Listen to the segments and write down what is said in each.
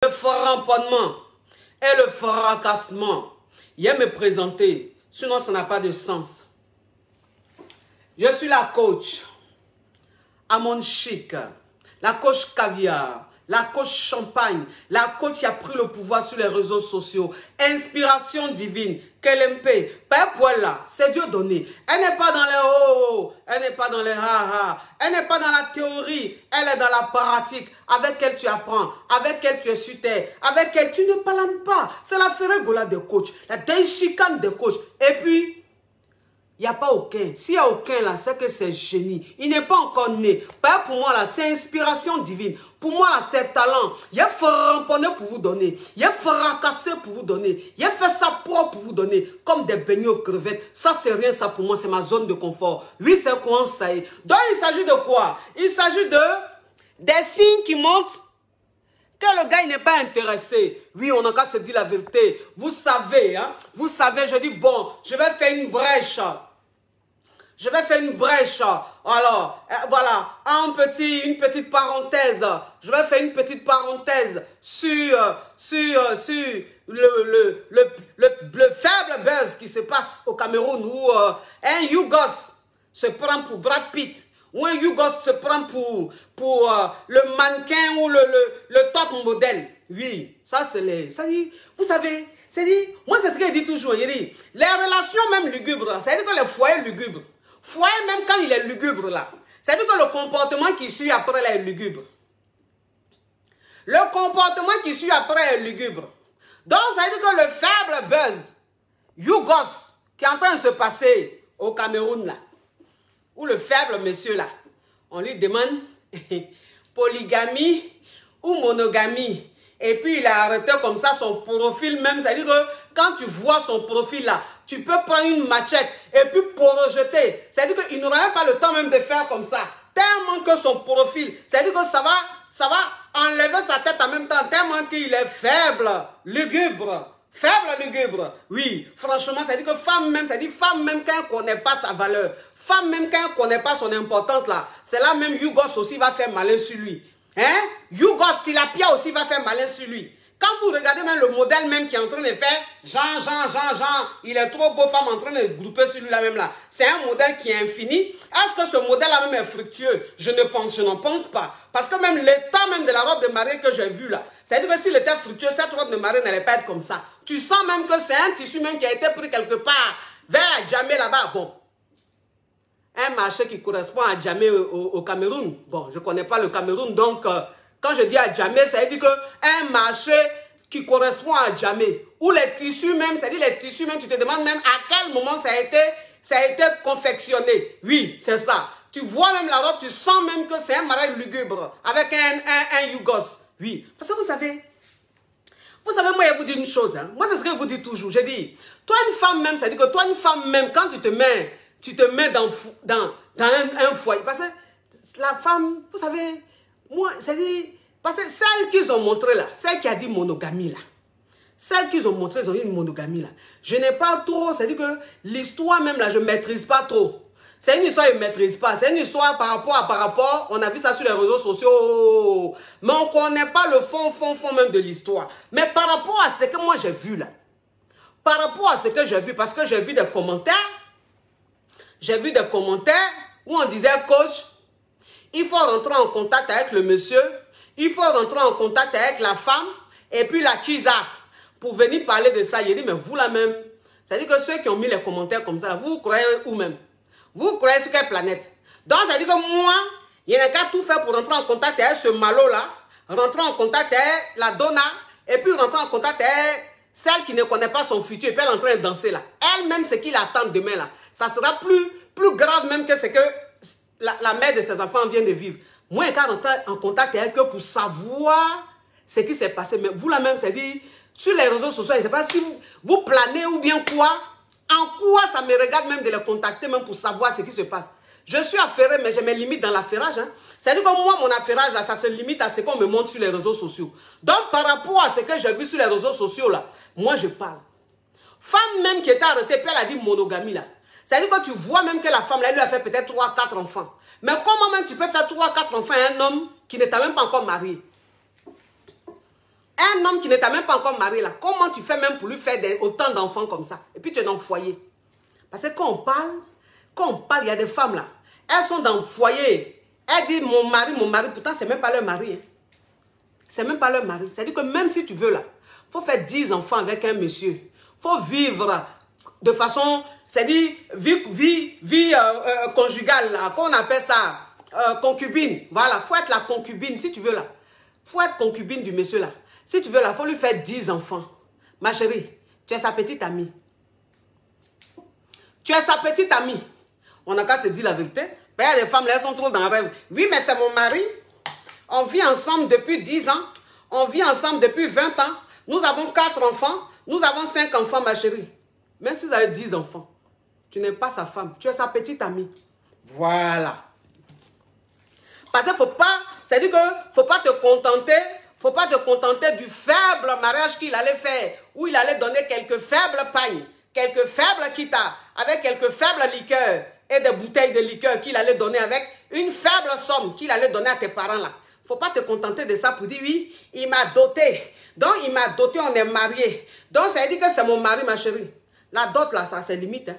le framponnement et le fracassement. Il est me présenter, sinon ça n'a pas de sens. Je suis la coach Amon Chic, la coach caviar, la coach champagne, la coach qui a pris le pouvoir sur les réseaux sociaux. Inspiration divine, KLMP, pas poil là, c'est Dieu donné. Elle n'est pas dans les oh, elle n'est pas dans les ha-ha, elle n'est pas dans la théorie, elle est dans la pratique, avec elle tu apprends, avec elle tu es sur terre, avec elle tu ne parles pas. C'est la ferregola de coach, la déchicane de coach. Et puis, il n'y a pas aucun. S'il n'y a aucun là, c'est que c'est génie. Il n'est pas encore né. Pas pour moi là, c'est inspiration divine. Pour moi là, c'est talent. Il a framponné pour vous donner. Il a fracassé pour vous donner. Il a fait ça propre pour vous donner. Comme des beignets aux crevettes. Ça, c'est rien ça pour moi. C'est ma zone de confort. Oui, c'est quoi ça y est. Donc, il s'agit de quoi? Il s'agit de des signes qui montrent que le gars, il n'est pas intéressé. Oui, on n'a qu'à se dire la vérité. Vous savez, hein. Vous savez, je dis, bon, je vais faire une brèche. Je vais faire une brèche. Alors, voilà, une petite parenthèse. Je vais faire une petite parenthèse sur le faible buzz qui se passe au Cameroun où un Yougos se prend pour Brad Pitt. Ou un Yougos se prend pour le mannequin ou le top modèle. Oui, ça c'est les... Ça dit, vous savez, c'est dit, moi c'est ce qu'il dit toujours. Il dit, les relations même lugubres, c'est-à-dire que les foyers lugubres, foyer même quand il est lugubre là, c'est-à-dire que le comportement qui suit après là est lugubre. Le comportement qui suit après est lugubre. Donc ça veut dire que le faible buzz, Yougos, qui est en train de se passer au Cameroun là, ou le faible monsieur là, on lui demande polygamie ou monogamie. Et puis il a arrêté comme ça son profil même. C'est-à-dire que quand tu vois son profil là, tu peux prendre une machette et puis projeter. C'est-à-dire qu'il n'aura même pas le temps même de faire comme ça. Tellement que son profil, c'est-à-dire que ça va enlever sa tête en même temps. Tellement qu'il est faible, lugubre. Faible, lugubre. Oui, franchement, c'est-à-dire que femme même, c'est-à-dire femme même quand elle ne connaît pas sa valeur. Femme même quand elle ne connaît pas son importance là. C'est là même Yougos aussi va faire malin sur lui. Hein? Yougos Tilapia aussi va faire malin sur lui. Quand vous regardez même le modèle même qui est en train de faire Jean, il est trop beau, femme en train de grouper sur lui là même là. C'est un modèle qui est infini. Est-ce que ce modèle là même est fructueux? Je n'en pense pas. Parce que même l'état même de la robe de mariée que j'ai vue là, c'est-à-dire que s'il était fructueux, cette robe de mariée n'allait pas être comme ça. Tu sens même que c'est un tissu même qui a été pris quelque part vers Djamé là-bas. Bon. Un marché qui correspond à Djamé au Cameroun. Bon, je ne connais pas le Cameroun, donc quand je dis à Djamé, ça veut dire qu'un marché qui correspond à Djamé, où les tissus même, c'est-à-dire les tissus même, tu te demandes même à quel moment ça a été confectionné. Oui, c'est ça. Tu vois même la robe, tu sens même que c'est un mariage lugubre avec un Yougos. Oui, parce que vous savez, moi, je vous dis une chose. Hein. Moi, c'est ce que je vous dis toujours. Je dis, toi, une femme même, c'est-à-dire que toi, une femme même, quand tu te mets dans un foyer. Parce que la femme, vous savez, moi, c'est-à-dire, parce que celle qu'ils ont montré là, celle qui a dit monogamie là, celle qu'ils ont montré, ils ont dit une monogamie là. Je n'ai pas trop, c'est-à-dire que l'histoire même là, je ne maîtrise pas trop. C'est une histoire que je ne maîtrise pas. C'est une histoire par rapport, on a vu ça sur les réseaux sociaux. Mais on ne connaît pas le fond même de l'histoire. Mais par rapport à ce que moi j'ai vu là, par rapport à ce que j'ai vu, parce que j'ai vu des commentaires, où on disait, coach, il faut rentrer en contact avec le monsieur, il faut rentrer en contact avec la femme, et puis la Chiza, pour venir parler de ça. Il dit, mais vous là même, c'est-à-dire que ceux qui ont mis les commentaires comme ça, vous croyez où même? Vous croyez sur quelle planète? Donc, ça veut dire que moi, il n'y a qu'à tout faire pour rentrer en contact avec ce malo-là, rentrer en contact avec la donna, et puis rentrer en contact avec celle qui ne connaît pas son futur, et puis elle est en train de danser là. Elle-même, ce qui l'attend demain là, ça sera plus grave même que ce que la mère de ses enfants vient de vivre. Moi, je suis rentrer en contact avec eux pour savoir ce qui s'est passé. Mais vous là-même, c'est-à-dire, sur les réseaux sociaux, je ne sais pas si vous planez ou bien quoi. En quoi ça me regarde même de les contacter même pour savoir ce qui se passe. Je suis affairé, mais j'ai mes limites dans l'affairage. Hein. C'est-à-dire que moi, mon affairage, là, ça se limite à ce qu'on me montre sur les réseaux sociaux. Donc, par rapport à ce que j'ai vu sur les réseaux sociaux, là, moi, je parle. Femme même qui était arrêtée, puis elle a dit monogamie, là. C'est-à-dire que tu vois même que la femme, là, elle lui a fait peut-être 3-4 enfants. Mais comment même tu peux faire 3-4 enfants à un homme qui ne t'a même pas encore marié? Un Un homme qui ne t'a même pas encore marié là, comment tu fais même pour lui faire autant d'enfants comme ça? Et puis tu es dans le foyer. Parce que quand on parle, il y a des femmes là, elles sont dans le foyer. Elles disent mon mari, pourtant c'est même pas leur mari. Hein. C'est même pas leur mari. C'est-à-dire que même si tu veux là, il faut faire 10 enfants avec un monsieur. Il faut vivre de façon, c'est-à-dire vie conjugale là, qu'on appelle ça concubine. Voilà, il faut être la concubine si tu veux là. Il faut être concubine du monsieur là. Si tu veux là, il faut lui faire 10 enfants. Ma chérie, tu es sa petite amie. Tu es sa petite amie. On n'a qu'à se dire la vérité. Il y a des femmes, là, elles sont trop dans le rêve. Oui, mais c'est mon mari. On vit ensemble depuis 10 ans. On vit ensemble depuis 20 ans. Nous avons 4 enfants. Nous avons 5 enfants, ma chérie. Même si vous avez 10 enfants, tu n'es pas sa femme. Tu es sa petite amie. Voilà. Parce qu'il ne faut pas, c'est-à-dire qu'il ne faut pas te contenter. Faut pas te contenter du faible mariage qu'il allait faire. Où il allait donner quelques faibles pagnes. Quelques faibles quitas. Avec quelques faibles liqueurs. Et des bouteilles de liqueur qu'il allait donner avec une faible somme qu'il allait donner à tes parents là. Faut pas te contenter de ça pour dire oui, il m'a doté. Donc il m'a doté, on est mariés. Donc ça veut dire que c'est mon mari, ma chérie. La dot là, ça a ses limites. Hein.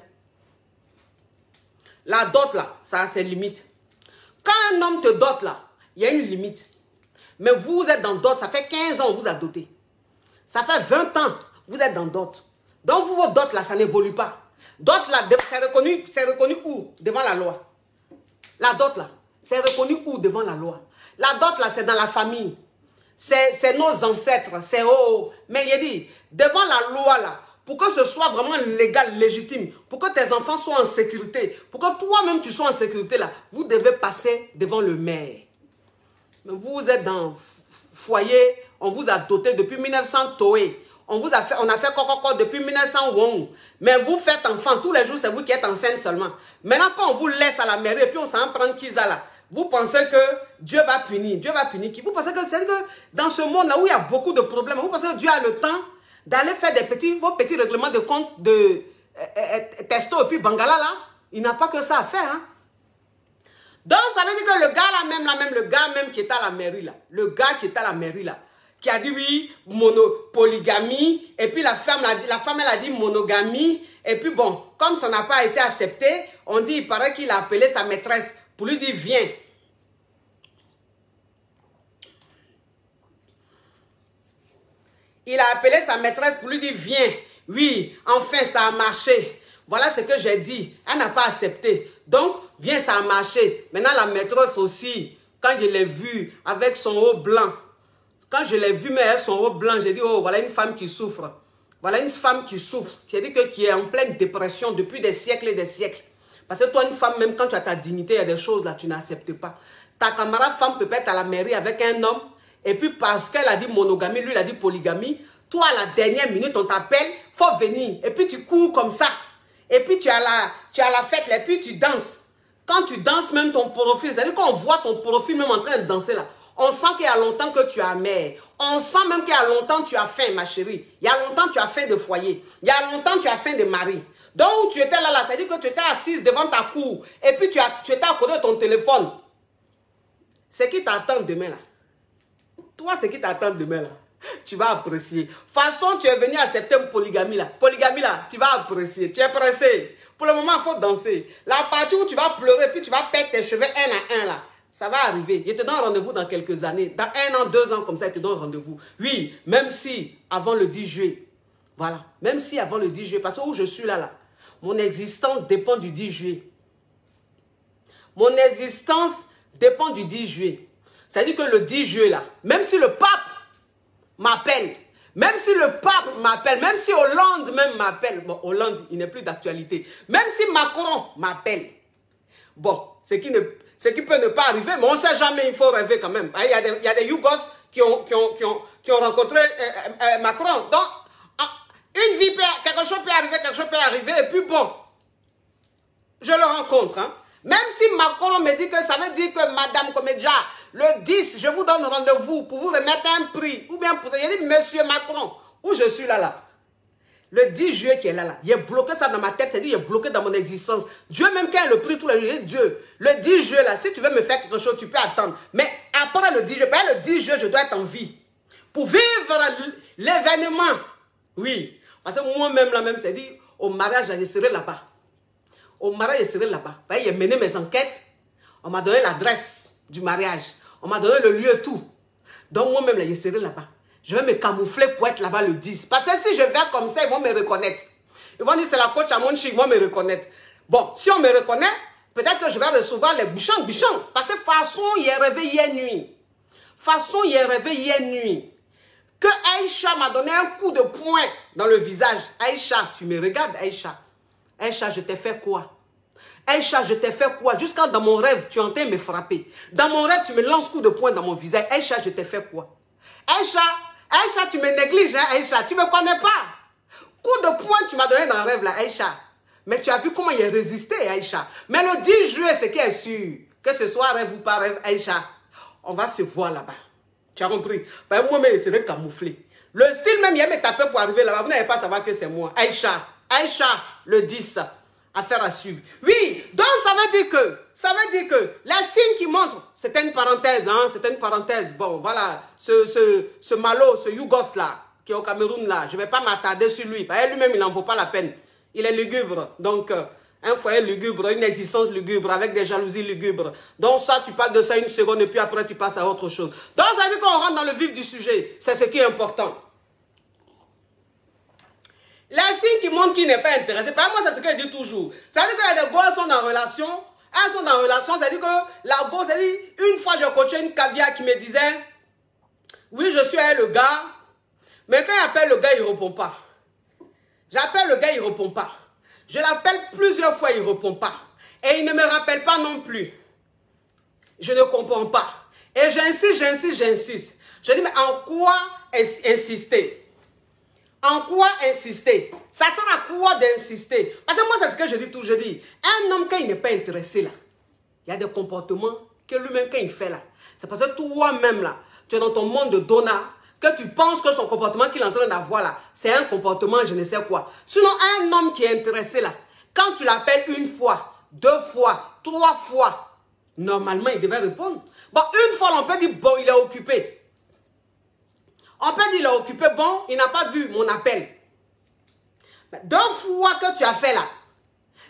La dot là, ça a ses limites. Quand un homme te dote là, il y a une limite. Mais vous êtes dans dot, ça fait 15 ans on vous a doté. Ça fait 20 ans vous êtes dans dot. Donc vous, votre dot là, ça n'évolue pas. Dot là, c'est reconnu où? Devant la loi. La dot là, c'est reconnu où? Devant la loi. La dot là, c'est dans la famille. C'est nos ancêtres. C'est oh. Mais il dit, devant la loi là, pour que ce soit vraiment légal, légitime, pour que tes enfants soient en sécurité, pour que toi-même tu sois en sécurité là, vous devez passer devant le maire. Mais vous êtes dans foyer, on vous a doté depuis 1900 Toé. On a fait coco depuis 1900 Wong. Mais vous faites enfant, tous les jours, c'est vous qui êtes enceinte seulement. Maintenant, quand on vous laisse à la mairie et puis on s'en prend Kiza là, vous pensez que Dieu va punir. Dieu va punir qui? Vous pensez que, c'est-à-dire que dans ce monde-là où il y a beaucoup de problèmes, vous pensez que Dieu a le temps d'aller faire vos petits règlements de compte de testo et puis bangala là? Il n'a pas que ça à faire. Hein? Donc, ça veut dire que le gars le gars qui est à la mairie là, le gars qui est à la mairie là, qui a dit oui, polygamie, et puis la femme elle a dit monogamie, et puis bon, comme ça n'a pas été accepté, on dit, il paraît qu'il a appelé sa maîtresse pour lui dire, viens. Il a appelé sa maîtresse pour lui dire, viens. Oui, enfin, ça a marché. Voilà ce que j'ai dit. Elle n'a pas accepté. Donc, viens, ça a marché. Maintenant, la maîtresse aussi, quand je l'ai vue avec son haut blanc, quand je l'ai vue, mais elle, son haut blanc, j'ai dit, oh, voilà une femme qui souffre. Voilà une femme qui souffre. J'ai dit qui est en pleine dépression depuis des siècles et des siècles. Parce que toi, une femme, même quand tu as ta dignité, il y a des choses là, tu n'acceptes pas. Ta camarade femme peut être à la mairie avec un homme, et puis parce qu'elle a dit monogamie, lui, il a dit polygamie, toi, à la dernière minute, on t'appelle, faut venir. Et puis tu cours comme ça. Et puis tu as la fête, et puis tu danses. Quand tu danses, même ton profil, c'est-à-dire qu'on voit ton profil même en train de danser là. On sent qu'il y a longtemps que tu as mère. On sent même qu'il y a longtemps tu as faim, ma chérie. Il y a longtemps tu as faim de foyer. Il y a longtemps tu as faim de mari. Donc où tu étais là, c'est-à-dire que tu étais assise devant ta cour. Et puis tu étais à côté de ton téléphone. C'est qui t'attend demain là? Toi, c'est qui t'attend demain là? Tu vas apprécier. De toute façon, tu es venu accepter une polygamie là. Polygamie là, tu vas apprécier. Tu es pressé. Pour le moment, il faut danser. La partie où tu vas pleurer, puis tu vas perdre tes cheveux un à un là. Ça va arriver. Il te donne rendez-vous dans quelques années. Dans 1 an, 2 ans, comme ça, il te donne rendez-vous. Oui, même si avant le 10 juillet. Voilà. Même si avant le 10 juillet. Parce que où je suis là, mon existence dépend du 10 juillet. Mon existence dépend du 10 juillet. C'est-à-dire que le 10 juillet, là, même si le pape m'appelle, même si le pape m'appelle, même si Hollande même m'appelle, bon, Hollande, il n'est plus d'actualité, même si Macron m'appelle, bon, ce qui peut ne pas arriver, mais on ne sait jamais, il faut rêver quand même. Il y a des Yougos qui ont rencontré Macron. Donc, une vie, quelque chose peut arriver, et puis bon, je le rencontre. Hein. Même si Macron me dit que ça veut dire que Madame Comédia, le 10, je vous donne rendez-vous pour vous remettre un prix. Ou bien pour dire, Monsieur Macron, où je suis là. Le 10 juillet qui est là. Il est bloqué ça dans ma tête, c'est-à-dire il est bloqué dans mon existence. Dieu même quand il le prix tous les jours, Dieu, le 10 juillet là, si tu veux me faire quelque chose, tu peux attendre. Mais après le 10 juillet, le 10 juillet, je dois être en vie. pour vivre l'événement. Oui, parce que moi-même, là même, c'est dit, au mariage, je serai là-bas. Au mariage, je serai là-bas. J'ai mené mes enquêtes. On m'a donné l'adresse du mariage. On m'a donné le lieu, tout. Donc moi-même, là, je serai là-bas. Je vais me camoufler pour être là-bas le 10. Parce que si je vais comme ça, ils vont me reconnaître. Ils vont dire, c'est la coach à mon chic, ils vont me reconnaître. Bon, si on me reconnaît, peut-être que je vais recevoir les bouchons. Parce que façon, il est réveillé hier nuit. Façon, il est réveillé hier nuit. Que Aïcha m'a donné un coup de poing dans le visage. Aïcha, tu me regardes, Aïcha. Aïcha, je t'ai fait quoi? Aïcha, je t'ai fait quoi? Jusqu'à dans mon rêve, tu entends me frapper. Dans mon rêve, tu me lances coup de poing dans mon visage. Aïcha, je t'ai fait quoi? Aïcha, Aïcha, tu me négliges, hein, Aïcha. Tu ne me connais pas. Coup de poing, tu m'as donné dans le rêve, là, Aïcha. Mais tu as vu comment il a résisté, Aïcha. Mais le 10 juillet, c'est qui est sûr. Que ce soit rêve ou pas rêve, Aïcha, on va se voir là-bas. Tu as compris? Ben, moi-même, je serai camouflé. Le style même, il me taper pour arriver là-bas. Vous n'allez pas savoir que c'est moi. Aïcha, Aïcha, le 10. Affaire à suivre. Oui, donc ça veut dire que les signes qui montrent, c'était une parenthèse, hein, c'était une parenthèse. Bon, voilà, ce Malo, ce Yougos là, qui est au Cameroun là, je ne vais pas m'attarder sur lui. Lui-même, il n'en vaut pas la peine. Il est lugubre. Donc, un foyer lugubre, une existence lugubre, avec des jalousies lugubres. Donc ça, tu parles de ça une seconde et puis après, tu passes à autre chose. Donc, ça veut dire qu'on rentre dans le vif du sujet. C'est ce qui est important. Les signes qui montrent qu'il n'est pas intéressé, par moi, c'est ce que je dis toujours. Ça veut dire que les gars sont en relation. Elles sont en relation, ça veut dire que la go, ça veut dire, une fois, j'ai coaché une caviar qui me disait, oui, je suis avec le gars, mais quand j'appelle le gars, il ne répond pas. J'appelle le gars, il ne répond pas. Je l'appelle plusieurs fois, il ne répond pas. Et il ne me rappelle pas non plus. Je ne comprends pas. Et j'insiste. Je dis, mais en quoi insister? En quoi insister? Ça sert à quoi d'insister? Parce que moi, c'est ce que je dis toujours. Je dis, un homme, quand il n'est pas intéressé, là, il y a des comportements que lui-même, quand il fait, là, c'est parce que toi-même, là, tu es dans ton monde de donneur, que tu penses que son comportement qu'il est en train d'avoir, là, c'est un comportement, je ne sais quoi. Sinon, un homme qui est intéressé, là, quand tu l'appelles une fois, 2 fois, 3 fois, normalement, il devait répondre. Bon, une fois, on peut dire, bon, il est occupé. On peut dire, il est occupé, bon, il n'a pas vu mon appel. Mais 2 fois que tu as fait là,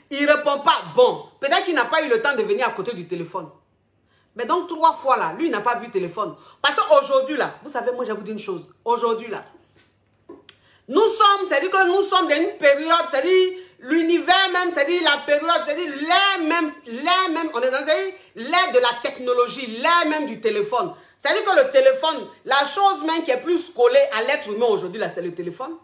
il ne répond pas, bon, peut-être qu'il n'a pas eu le temps de venir à côté du téléphone. Mais donc 3 fois là, lui, il n'a pas vu le téléphone. Parce qu'aujourd'hui là, vous savez, moi, je vais vous dire une chose. Aujourd'hui là, nous sommes, c'est-à-dire que nous sommes dans une période, c'est-à-dire l'univers même, c'est-à-dire la période, c'est-à-dire l'ère même, on est dans l'ère de la technologie, l'ère même du téléphone. C'est-à-dire que le téléphone, la chose même qui est plus collée à l'être humain aujourd'hui, là, c'est le téléphone.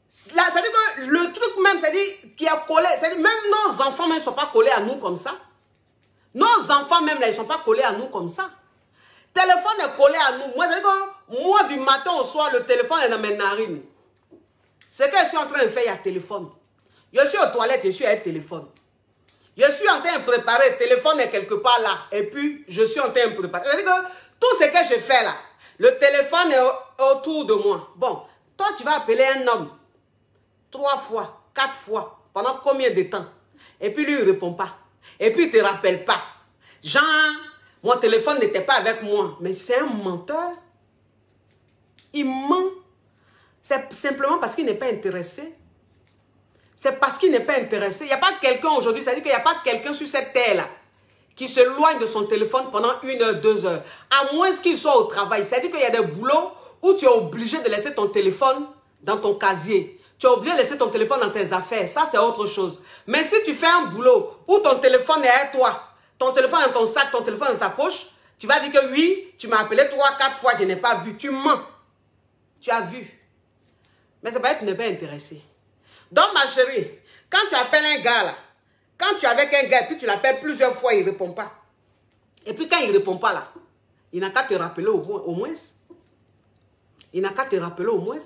C'est-à-dire que le truc même, c'est-à-dire qui est collé, c'est-à-dire même nos enfants même ne sont pas collés à nous comme ça. Nos enfants même, là, ils ne sont pas collés à nous comme ça. Le téléphone est collé à nous. Moi, c'est-à-dire que moi, du matin au soir, le téléphone est dans mes narines. Ce que je suis en train de faire, il y a téléphone. Je suis aux toilettes, je suis avec téléphone. Je suis en train de préparer, le téléphone est quelque part là. Et puis, je suis en train de préparer. C'est-à-dire que tout ce que je fais là, le téléphone est autour de moi. Bon, toi, tu vas appeler un homme 3 fois, 4 fois, pendant combien de temps? Et puis, lui, il ne répond pas. Et puis, il ne te rappelle pas. Genre, mon téléphone n'était pas avec moi. Mais c'est un menteur. Il ment. C'est simplement parce qu'il n'est pas intéressé. C'est parce qu'il n'est pas intéressé. Il n'y a pas quelqu'un aujourd'hui, c'est-à-dire qu'il n'y a pas quelqu'un sur cette terre-là qui se loigne de son téléphone pendant 1 heure, 2 heures. À moins qu'il soit au travail. C'est-à-dire qu'il y a des boulots où tu es obligé de laisser ton téléphone dans ton casier. Tu es obligé de laisser ton téléphone dans tes affaires. Ça, c'est autre chose. Mais si tu fais un boulot où ton téléphone est à toi, ton téléphone est dans ton sac, ton téléphone est dans ta poche, tu vas dire que oui, tu m'as appelé 3, 4 fois, je n'ai pas vu. Tu mens. Tu as vu. Mais c'est pas que tu n'es pas intéressé. Donc, ma chérie, quand tu appelles un gars là, quand tu es avec un gars et puis tu l'appelles plusieurs fois, il ne répond pas. Et puis quand il ne répond pas là, il n'a qu'à te rappeler au moins. Il n'a qu'à te rappeler au moins.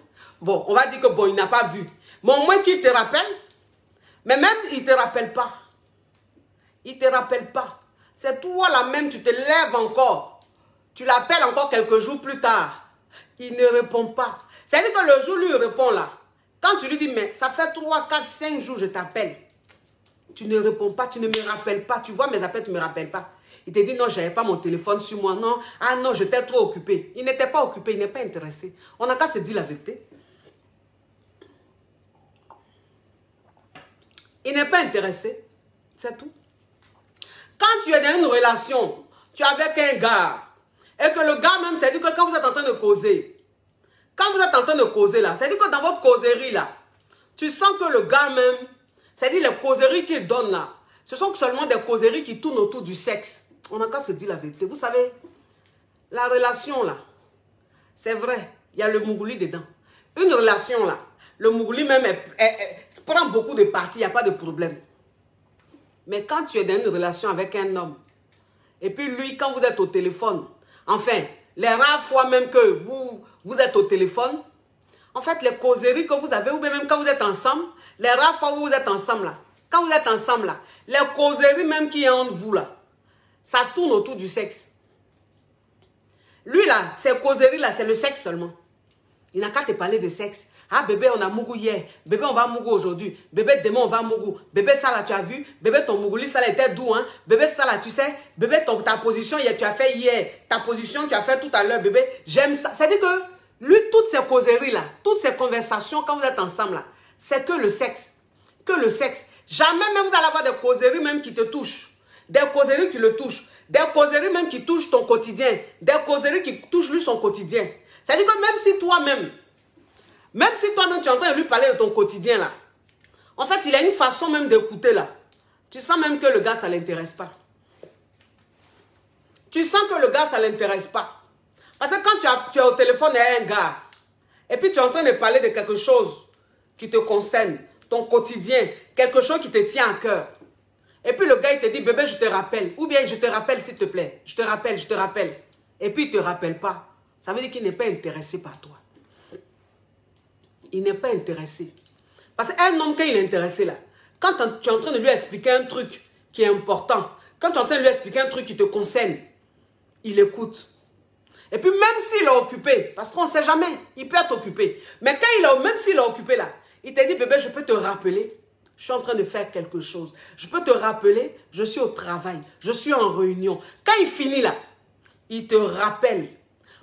Bon, on va dire que bon, il n'a pas vu. Mais au moins qu'il te rappelle. Mais même, il ne te rappelle pas. Il ne te rappelle pas. C'est toi là même, tu te lèves encore. Tu l'appelles encore quelques jours plus tard. Il ne répond pas. C'est-à-dire que le jour où il répond là, quand tu lui dis, mais ça fait 3, 4, 5 jours, je t'appelle. Tu ne réponds pas, tu ne me rappelles pas. Tu vois mes appels, tu ne me rappelles pas. Il te dit non, je n'avais pas mon téléphone sur moi. Non, ah non, j'étais trop occupé. Il n'était pas occupé, il n'est pas intéressé. On n'a qu'à se dire la vérité. Il n'est pas intéressé. C'est tout. Quand tu es dans une relation, tu es avec un gars, et que le gars même, c'est-à-dire que quand vous êtes en train de causer, là, c'est-à-dire que dans votre causerie là, tu sens que le gars même, c'est-à-dire les causeries qu'il donne là, ce sont seulement des causeries qui tournent autour du sexe. On n'a qu'à se dire la vérité. Vous savez, la relation là, c'est vrai, il y a le mougouli dedans. Une relation là, le mougouli même prend beaucoup de parties, il n'y a pas de problème. Mais quand tu es dans une relation avec un homme, et puis lui, quand vous êtes au téléphone, enfin, les rares fois même que vous êtes au téléphone, en fait, les causeries que vous avez, ou bien même quand vous êtes ensemble, les rares fois où vous êtes ensemble là, quand vous êtes ensemble là, les causeries même qui sont entre vous là, ça tourne autour du sexe. Lui là, ces causeries là, c'est le sexe seulement. Il n'a qu'à te parler de sexe. Ah bébé, on a mougou hier. Bébé, on va mougou aujourd'hui. Bébé, demain, on va mougou. Bébé, ça là, tu as vu. Bébé, ton mougouli, ça là, était doux. Hein? Bébé, ça là, tu sais. Bébé, ta position, tu as fait hier. Ta position, tu as fait tout à l'heure, bébé. J'aime ça. C'est-à-dire que lui, toutes ces causeries là, toutes ces conversations, quand vous êtes ensemble là, c'est que le sexe. Que le sexe. Jamais même vous allez avoir des causeries même qui te touchent. Des causeries qui le touchent. Des causeries même qui touchent ton quotidien. Des causeries qui touchent lui son quotidien. C'est-à-dire que même si toi-même, tu es en train de lui parler de ton quotidien là, en fait, il a une façon même d'écouter là. Tu sens même que le gars, ça ne l'intéresse pas. Tu sens que le gars, ça ne l'intéresse pas. Parce que quand tu es au téléphone avec un gars, et puis tu es en train de parler de quelque chose qui te concerne, ton quotidien, quelque chose qui te tient à cœur. Et puis le gars, il te dit, bébé, je te rappelle. Ou bien, je te rappelle, s'il te plaît. Je te rappelle, je te rappelle. Et puis, il ne te rappelle pas. Ça veut dire qu'il n'est pas intéressé par toi. Il n'est pas intéressé. Parce qu'un homme, quand il est intéressé là, quand tu es en train de lui expliquer un truc qui est important, quand tu es en train de lui expliquer un truc qui te concerne, il écoute. Et puis même s'il est occupé, parce qu'on ne sait jamais, il peut être occupé. Mais quand même s'il est occupé là, il te dit, bébé, je peux te rappeler, je suis en train de faire quelque chose. Je peux te rappeler, je suis au travail, je suis en réunion. Quand il finit là, il te rappelle.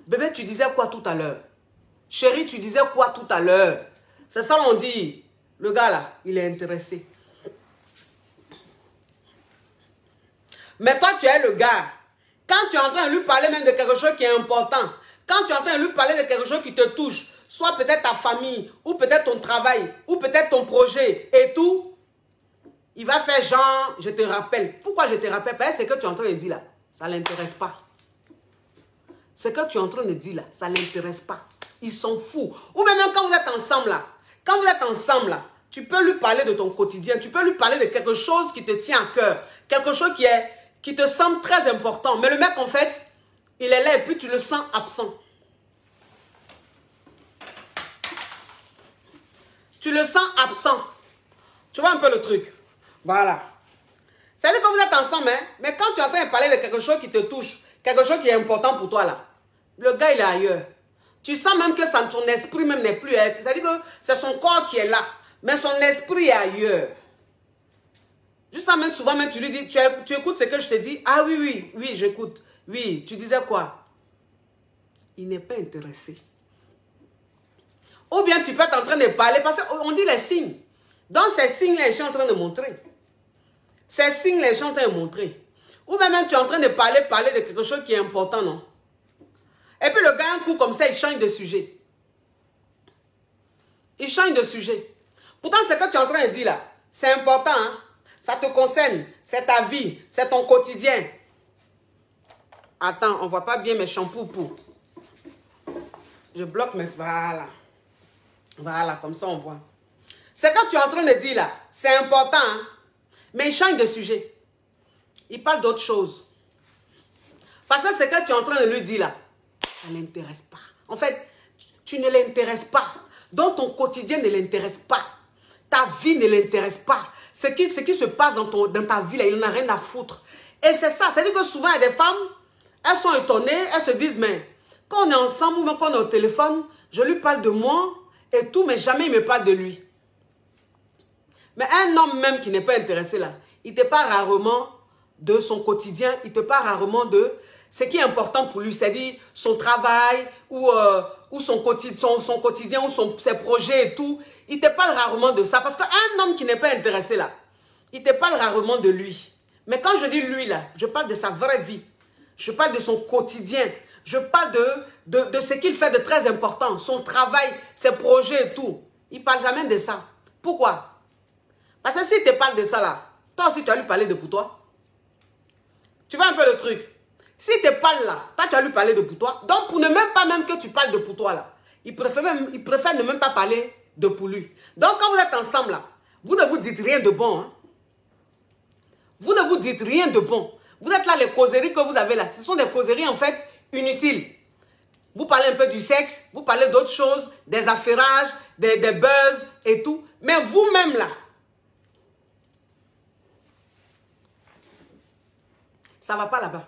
Bébé, tu disais quoi tout à l'heure? Chérie, tu disais quoi tout à l'heure? C'est ça on dit. Le gars là, il est intéressé. Mais toi, tu es le gars. Quand tu es en train de lui parler même de quelque chose qui est important, quand tu es en train de lui parler de quelque chose qui te touche, soit peut-être ta famille, ou peut-être ton travail, ou peut-être ton projet et tout, il va faire genre, je te rappelle. Pourquoi je te rappelle? Parce que ce que tu es en train de dire là, ça ne l'intéresse pas. Ce que tu es en train de dire là, ça ne l'intéresse pas. Ils s'en foutent. Ou même quand vous êtes ensemble là, tu peux lui parler de ton quotidien, tu peux lui parler de quelque chose qui te tient à cœur, quelque chose qui te semble très important. Mais le mec, en fait, il est là et puis tu le sens absent. Tu le sens absent. Tu vois un peu le truc? Voilà. C'est-à-dire que vous êtes ensemble, hein, mais quand tu es en train de parler de quelque chose qui te touche, quelque chose qui est important pour toi là, le gars, il est ailleurs. Tu sens même que ton esprit même n'est plus. C'est-à-dire que c'est son corps qui est là. Mais son esprit est ailleurs. Juste ça même, souvent même, tu lui dis, tu écoutes ce que je te dis. Ah oui, j'écoute. Oui, tu disais quoi? Il n'est pas intéressé. Ou bien tu peux être en train de parler, parce qu'on dit les signes. Dans ces signes-là, ils sont en train de montrer. Ces signes-là, ils sont en train de montrer. Ou bien même tu es en train de parler de quelque chose qui est important, non? Et puis le gars, un coup comme ça, il change de sujet. Il change de sujet. Pourtant, ce que tu es en train de dire là, c'est important. Hein? Ça te concerne. C'est ta vie. C'est ton quotidien. Attends, on ne voit pas bien mes shampoos pour. Je bloque mes... Voilà. Voilà, comme ça on voit. Ce que tu es en train de dire là, c'est important. Hein? Mais il change de sujet. Il parle d'autre chose. Parce que ce que tu es en train de lui dire là, ça ne l'intéresse pas. En fait, tu ne l'intéresses pas. Donc, ton quotidien ne l'intéresse pas. Ta vie ne l'intéresse pas. Ce qui se passe dans ta vie, là, il n'en a rien à foutre. Et c'est ça. C'est-à-dire que souvent, il y a des femmes, elles sont étonnées, elles se disent, mais quand on est ensemble ou même quand on est au téléphone, je lui parle de moi et tout, mais jamais il me parle de lui. Mais un homme même qui n'est pas intéressé là, il te parle rarement de son quotidien, il te parle rarement de ce qui est important pour lui, c'est-à-dire son travail ou son quotidien ou ses projets et tout. Il te parle rarement de ça parce qu'un homme qui n'est pas intéressé là, il te parle rarement de lui. Mais quand je dis lui là, je parle de sa vraie vie. Je parle de son quotidien. Je parle de ce qu'il fait de très important, son travail, ses projets et tout. Il ne parle jamais de ça. Pourquoi? Parce que s'il te parle de ça là, toi aussi tu vas lui parler de pour toi. Tu vois un peu le truc. S'il te parle là, toi tu vas lui parler de pour toi. Donc pour ne même pas même que tu parles de pour toi là, il préfère ne même pas parler de pour lui. Donc quand vous êtes ensemble là, vous ne vous dites rien de bon. Hein? Vous ne vous dites rien de bon. Vous êtes là, les causeries que vous avez là, ce sont des causeries en fait inutiles. Vous parlez un peu du sexe, vous parlez d'autres choses, des affairages, des buzz et tout. Mais vous-même là, ça ne va pas là-bas.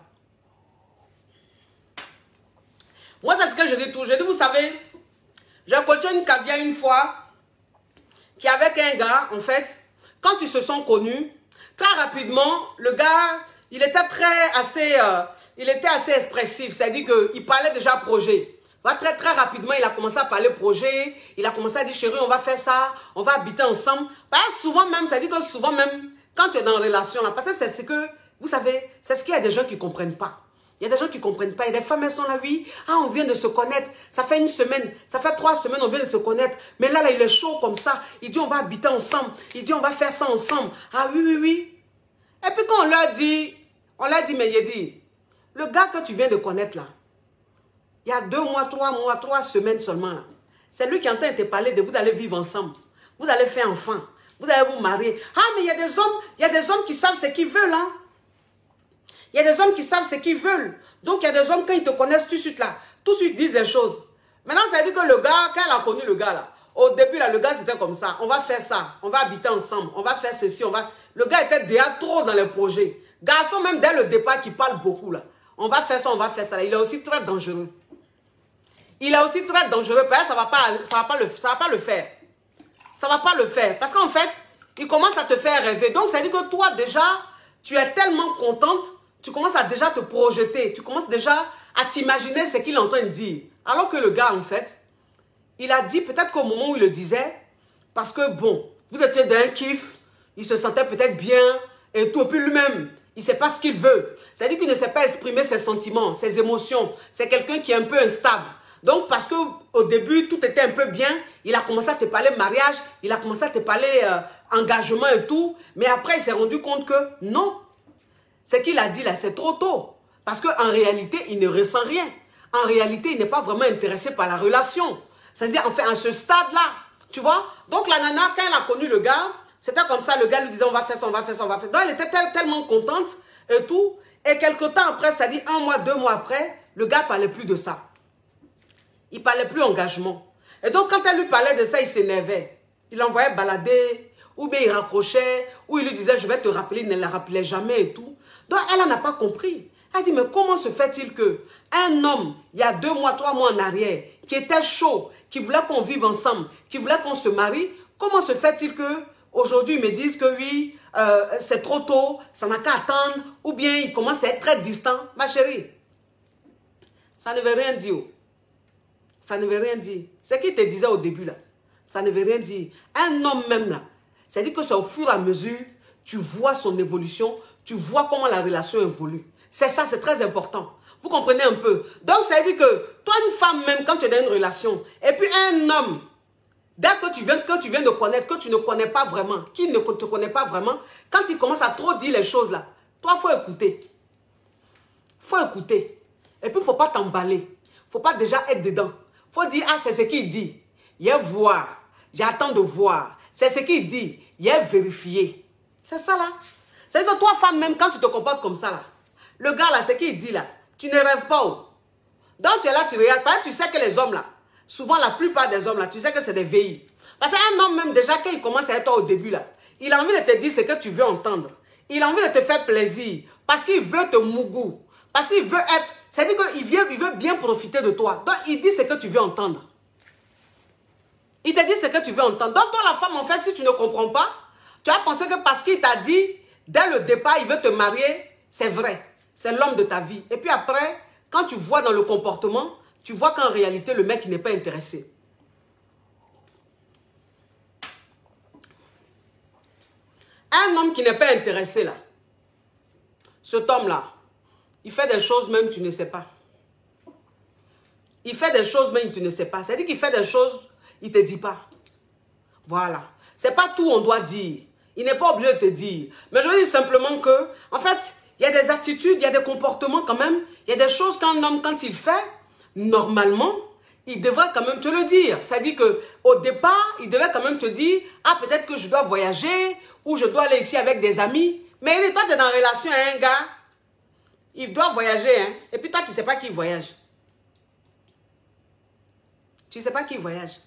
Moi, c'est ce que je dis toujours. Je dis, vous savez, j'ai coaché une cavia une fois qui avec un gars, en fait, quand ils se sont connus, très rapidement, le gars, il était assez expressif. C'est-à-dire qu'il parlait déjà projet. Très rapidement, il a commencé à parler projet. Il a commencé à dire, chérie, on va faire ça, on va habiter ensemble. Parce que souvent même, ça dit que souvent même, quand tu es dans une relation, là, parce que c'est ce que, vous savez, c'est ce qu'il y a des gens qui ne comprennent pas. Il y a des gens qui ne comprennent pas. Il y a des femmes, elles sont là, oui. Ah, on vient de se connaître. Ça fait une semaine. Ça fait 3 semaines, on vient de se connaître. Mais là, il est chaud comme ça. Il dit, on va habiter ensemble. Il dit, on va faire ça ensemble. Ah oui, oui, oui. Et puis quand on leur dit, mais il dit, le gars que tu viens de connaître là, il y a 2 mois, 3 mois, 3 semaines seulement. C'est lui qui est en train de te parler de vous allez vivre ensemble. Vous allez faire enfant. Vous allez vous marier. Ah, mais il y a des hommes qui savent ce qu'ils veulent, hein. Il y a des hommes qui savent ce qu'ils veulent. Donc, il y a des hommes, quand ils te connaissent tout de suite là, tout de suite disent des choses. Maintenant, ça veut dire que le gars, quand elle a connu le gars là, au début là, le gars c'était comme ça. On va faire ça, on va habiter ensemble, on va faire ceci, on va... Le gars était déjà trop dans les projets. Garçon, même dès le départ, qui parle beaucoup là. On va faire ça, on va faire ça. Il est aussi très dangereux. Il est aussi très dangereux. Parce que ça va pas le faire. Ça va pas le faire. Parce qu'en fait, il commence à te faire rêver. Donc, ça veut dire que toi, déjà, tu es tellement contente. Tu commences à déjà te projeter. Tu commences déjà à t'imaginer ce qu'il est en train de dire. Alors que le gars, en fait, il a dit, peut-être qu'au moment où il le disait, parce que bon, vous étiez d'un kiff, il se sentait peut-être bien et tout. Et puis lui-même, il ne sait pas ce qu'il veut. C'est-à-dire qu'il ne sait pas exprimer ses sentiments, ses émotions. C'est quelqu'un qui est un peu instable. Donc, parce qu'au début, tout était un peu bien, il a commencé à te parler mariage, il a commencé à te parler engagement et tout. Mais après, il s'est rendu compte que non. Ce qu'il a dit là, c'est trop tôt. Parce qu'en réalité, il ne ressent rien. En réalité, il n'est pas vraiment intéressé par la relation. C'est-à-dire, enfin, à ce stade-là, tu vois. Donc, la nana, quand elle a connu le gars, c'était comme ça, le gars lui disait, on va faire ça, on va faire ça, on va faire ça. Donc, elle était tellement contente et tout. Et quelque temps après, c'est-à-dire 1 mois, 2 mois après, le gars ne parlait plus de ça. Il ne parlait plus engagement. Et donc, quand elle lui parlait de ça, il s'énervait. Il l'envoyait balader, ou bien il raccrochait, ou il lui disait, je vais te rappeler, il ne la rappelait jamais et tout. Donc, elle n'en a pas compris. Elle dit, mais comment se fait-il qu'un homme, il y a 2 mois, 3 mois en arrière, qui était chaud, qui voulait qu'on vive ensemble, qui voulait qu'on se marie, comment se fait-il qu'aujourd'hui, ils me disent que oui, c'est trop tôt, ça n'a qu'à attendre, ou bien il commence à être très distant. Ma chérie, ça ne veut rien dire. Ça ne veut rien dire. Ce qu'il te disait au début là, ça ne veut rien dire. Un homme même là, c'est-à-dire que c'est au fur et à mesure, tu vois son évolution, tu vois comment la relation évolue. C'est ça, c'est très important. Vous comprenez un peu? Donc, ça veut dire que toi, une femme même, quand tu es dans une relation, et puis un homme, dès que tu viens de connaître, que tu ne connais pas vraiment, qui ne te connaît pas vraiment, quand il commence à trop dire les choses là, toi, il faut écouter. Il faut écouter. Et puis, il ne faut pas t'emballer. Il ne faut pas déjà être dedans. Il faut dire, ah, c'est ce qu'il dit. Il y a voir. J'attends de voir. C'est ce qu'il dit. Il y a vérifier. C'est ça là. C'est-à-dire que toi, femme, même quand tu te comportes comme ça là, le gars là, ce qu'il dit là, tu ne rêves pas. Oh. Donc tu es là, tu regardes. Parce que tu sais que les hommes là, souvent la plupart des hommes là, tu sais que c'est des VI. Parce qu'un homme même déjà, quand il commence à être toi au début là, il a envie de te dire ce que tu veux entendre. Il a envie de te faire plaisir. Parce qu'il veut te mougou. Parce qu'il veut être... C'est-à-dire qu'il veut bien profiter de toi. Donc il dit ce que tu veux entendre. Il te dit ce que tu veux entendre. Donc toi la femme, en fait, si tu ne comprends pas, tu as pensé que parce qu'il t'a dit, dès le départ, il veut te marier, c'est vrai. C'est l'homme de ta vie. Et puis après, quand tu vois dans le comportement, tu vois qu'en réalité, le mec, il n'est pas intéressé. Un homme qui n'est pas intéressé, là, cet homme-là, il fait des choses même tu ne sais pas. Il fait des choses même tu ne sais pas. C'est-à-dire qu'il fait des choses, il ne te dit pas. Voilà. C'est pas tout on doit dire. Il n'est pas obligé de te dire. Mais je dis simplement que, en fait, il y a des attitudes, il y a des comportements quand même. Il y a des choses qu'un homme, quand il fait, normalement, il devrait quand même te le dire. C'est-à-dire qu'au départ, il devrait quand même te dire, ah, peut-être que je dois voyager, ou je dois aller ici avec des amis. Mais toi, tu es dans une relation avec un gars, il doit voyager, hein. Et puis toi, tu ne sais pas qui voyage. Tu ne sais pas qui voyage.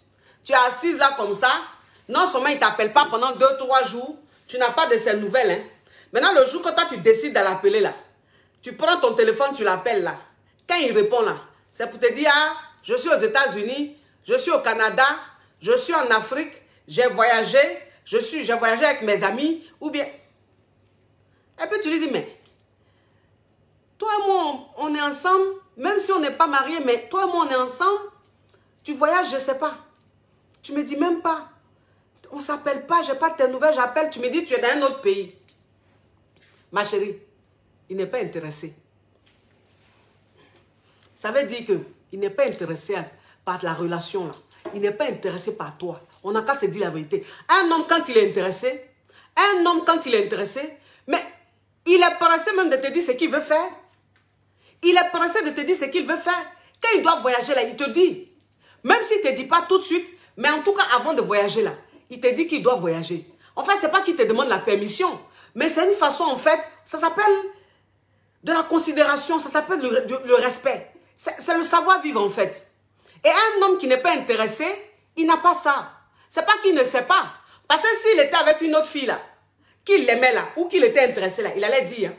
Tu es assise là comme ça. Non seulement il ne t'appelle pas pendant 2-3 jours. Tu n'as pas de ses nouvelles. Hein. Maintenant, le jour que toi, tu décides de l'appeler là. Tu prends ton téléphone, tu l'appelles là. Quand il répond là, c'est pour te dire, ah, je suis aux États-Unis, je suis au Canada, je suis en Afrique, j'ai voyagé, j'ai voyagé avec mes amis, ou bien... Et puis tu lui dis, mais... Toi et moi, on est ensemble, même si on n'est pas mariés, mais toi et moi, on est ensemble. Tu voyages, je ne sais pas. Tu me dis même pas. On ne s'appelle pas, je n'ai pas tes nouvelles, j'appelle. Tu me dis, tu es dans un autre pays. Ma chérie, il n'est pas intéressé. Ça veut dire qu'il n'est pas intéressé par la relation. Là. Il n'est pas intéressé par toi. On n'a qu'à se dire la vérité. Un homme, quand il est intéressé, mais il est pressé même de te dire ce qu'il veut faire. Il est pressé de te dire ce qu'il veut faire. Quand il doit voyager là, il te dit. Même s'il ne te dit pas tout de suite, mais en tout cas avant de voyager là, il te dit qu'il doit voyager. En fait, ce n'est pas qu'il te demande la permission, mais c'est une façon en fait, ça s'appelle de la considération, ça s'appelle le respect. C'est le savoir-vivre en fait. Et un homme qui n'est pas intéressé, il n'a pas ça. C'est pas qu'il ne sait pas. Parce que s'il était avec une autre fille là, qu'il l'aimait là, ou qu'il était intéressé là, il allait dire. Hein.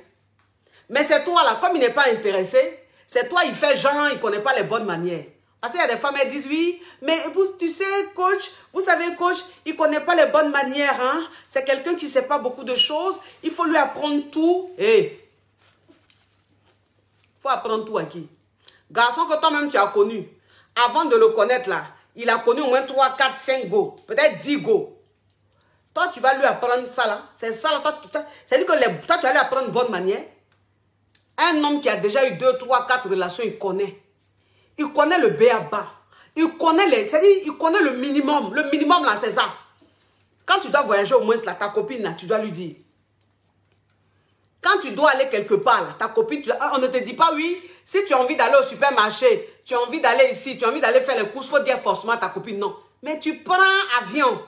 Mais c'est toi là, comme il n'est pas intéressé, c'est toi, il fait genre, il ne connaît pas les bonnes manières. Parce qu'il y a des femmes, elles disent, oui, mais vous, tu sais, coach, vous savez, coach, il ne connaît pas les bonnes manières. Hein? C'est quelqu'un qui ne sait pas beaucoup de choses. Il faut lui apprendre tout. Il faut apprendre tout à qui? Garçon que toi-même, tu as connu. Avant de le connaître, là, il a connu au moins 3, 4, 5 go. Peut-être 10 go. Toi, tu vas lui apprendre ça, là. C'est ça, là. C'est-à-dire que toi, tu vas lui apprendre bonne manière. Un homme qui a déjà eu 2, 3, 4 relations, il connaît. Il connaît le b.a.-ba. Il connaît c'est-à-dire, il connaît le minimum. Le minimum, là, c'est ça. Quand tu dois voyager, au moins, là, ta copine, là, tu dois lui dire. Quand tu dois aller quelque part, là, ta copine, on ne te dit pas, oui, si tu as envie d'aller au supermarché, tu as envie d'aller ici, tu as envie d'aller faire les courses, il faut dire forcément à ta copine, non. Mais tu prends avion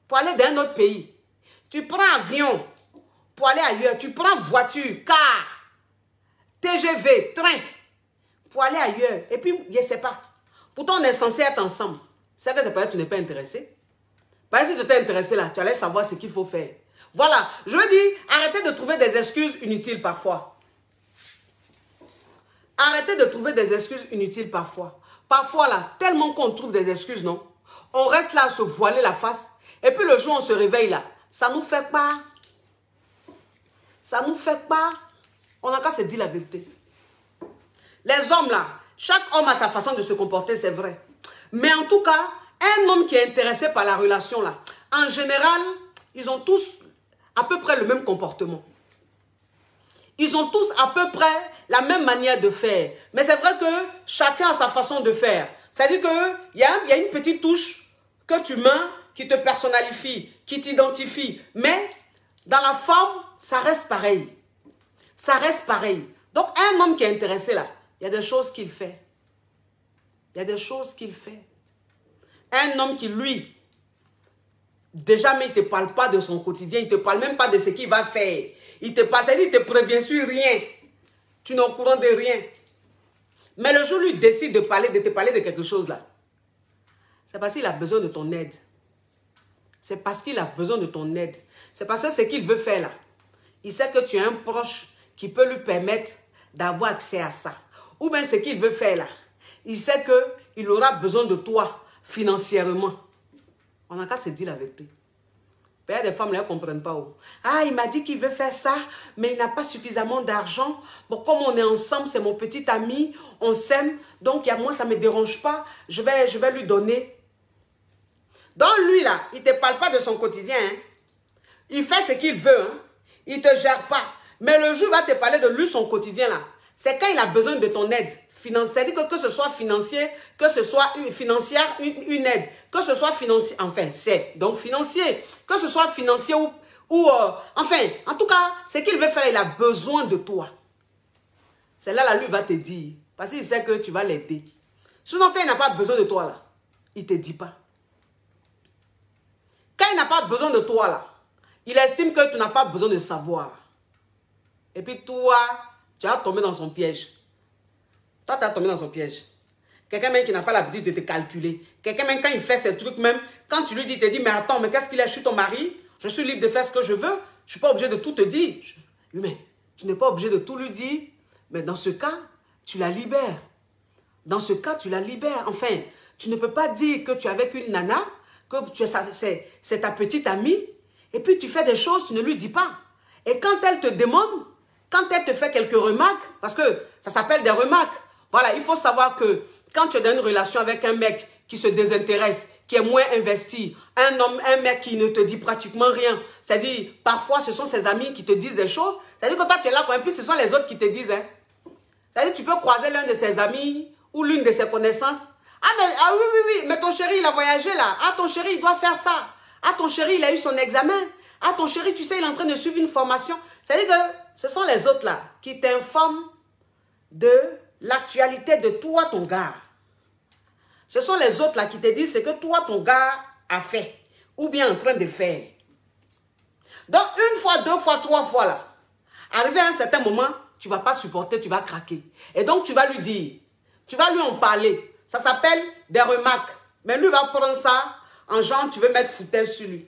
pour aller dans un autre pays. Tu prends avion pour aller ailleurs. Tu prends voiture, car, TGV, train, pour aller ailleurs. Et puis, je ne sais pas. Pourtant, on est censé être ensemble. C'est que c'est parce que tu n'es pas intéressé. Parce que si tu t'es intéressé là, tu allais savoir ce qu'il faut faire. Voilà. Je veux dire, arrêtez de trouver des excuses inutiles parfois. Arrêtez de trouver des excuses inutiles parfois. Parfois là, tellement qu'on trouve des excuses, non? On reste là à se voiler la face. Et puis le jour où on se réveille là, ça nous fait pas. Ça nous fait pas. On n'a qu'à se dire la vérité. Les hommes là, chaque homme a sa façon de se comporter, c'est vrai. Mais en tout cas, un homme qui est intéressé par la relation là, en général, ils ont tous à peu près le même comportement. Ils ont tous à peu près la même manière de faire. Mais c'est vrai que chacun a sa façon de faire. C'est-à-dire qu'il y a une petite touche que tu mets qui te personnalifie, qui t'identifie. Mais dans la forme, ça reste pareil. Ça reste pareil. Donc un homme qui est intéressé là, il y a des choses qu'il fait. Il y a des choses qu'il fait. Un homme qui, lui, déjà, mais il ne te parle pas de son quotidien. Il ne te parle même pas de ce qu'il va faire. Il te parle, c'est-à-dire, il te prévient sur rien. Tu n'es au courant de rien. Mais le jour où il décide de te parler de quelque chose là, c'est parce qu'il a besoin de ton aide. C'est parce qu'il a besoin de ton aide. C'est parce que ce qu'il veut faire là, il sait que tu es un proche qui peut lui permettre d'avoir accès à ça. Ou bien ce qu'il veut faire là, il sait qu'il aura besoin de toi financièrement. On n'a qu'à se dire la vérité. Il y a des femmes là, elles ne comprennent pas. Oh. Ah, il m'a dit qu'il veut faire ça, mais il n'a pas suffisamment d'argent. Bon, comme on est ensemble, c'est mon petit ami, on s'aime, donc moi, ça ne me dérange pas. Je vais lui donner. Donc lui, là, il ne te parle pas de son quotidien. Hein. Il fait ce qu'il veut. Hein. Il ne te gère pas. Mais le jour, il va te parler de lui, son quotidien, là. C'est quand il a besoin de ton aide. C'est-à-dire que ce soit financier, que ce soit financière, une aide, que ce soit financier, enfin, c'est donc financier, que ce soit financier enfin, en tout cas, ce qu'il veut faire, il a besoin de toi. C'est là, lui va te dire, parce qu'il sait que tu vas l'aider. Sinon, quand il n'a pas besoin de toi, là, il ne te dit pas. Quand il n'a pas besoin de toi, là, il estime que tu n'as pas besoin de savoir. Et puis toi, tu vas tomber dans son piège. Toi, tu as tombé dans son piège. Quelqu'un même qui n'a pas l'habitude de te calculer. Quelqu'un même quand il fait ces trucs même, quand tu lui dis, il te dit, mais attends, mais qu'est-ce qu'il est? Je suis ton mari, je suis libre de faire ce que je veux. Je ne suis pas obligé de tout te dire. Mais tu n'es pas obligé de tout lui dire. Mais dans ce cas, tu la libères. Dans ce cas, tu la libères. Enfin, tu ne peux pas dire que tu es avec une nana, que c'est ta petite amie, et puis tu fais des choses, tu ne lui dis pas. Et quand elle te demande, quand elle te fait quelques remarques, parce que ça s'appelle des remarques, voilà, il faut savoir que quand tu es dans une relation avec un mec qui se désintéresse, qui est moins investi, un mec qui ne te dit pratiquement rien, c'est-à-dire, parfois, ce sont ses amis qui te disent des choses, c'est-à-dire que toi, tu es là, quand même, plus ce sont les autres qui te disent, hein. C'est-à-dire, tu peux croiser l'un de ses amis ou l'une de ses connaissances. Ah oui, mais ton chéri, il a voyagé là. Ah, ton chéri, il doit faire ça. Ah, ton chéri, il a eu son examen. Ah, ton chéri, tu sais, il est en train de suivre une formation. C'est-à-dire que ce sont les autres là qui t'informent de l'actualité de toi, ton gars. Ce sont les autres là qui te disent ce que toi, ton gars a fait ou bien en train de faire. Donc, une fois, deux fois, trois fois là, arrivé à un certain moment, tu ne vas pas supporter, tu vas craquer. Et donc, tu vas lui dire, tu vas lui en parler. Ça s'appelle des remarques. Mais lui va prendre ça en genre, tu veux mettre foutaise sur lui.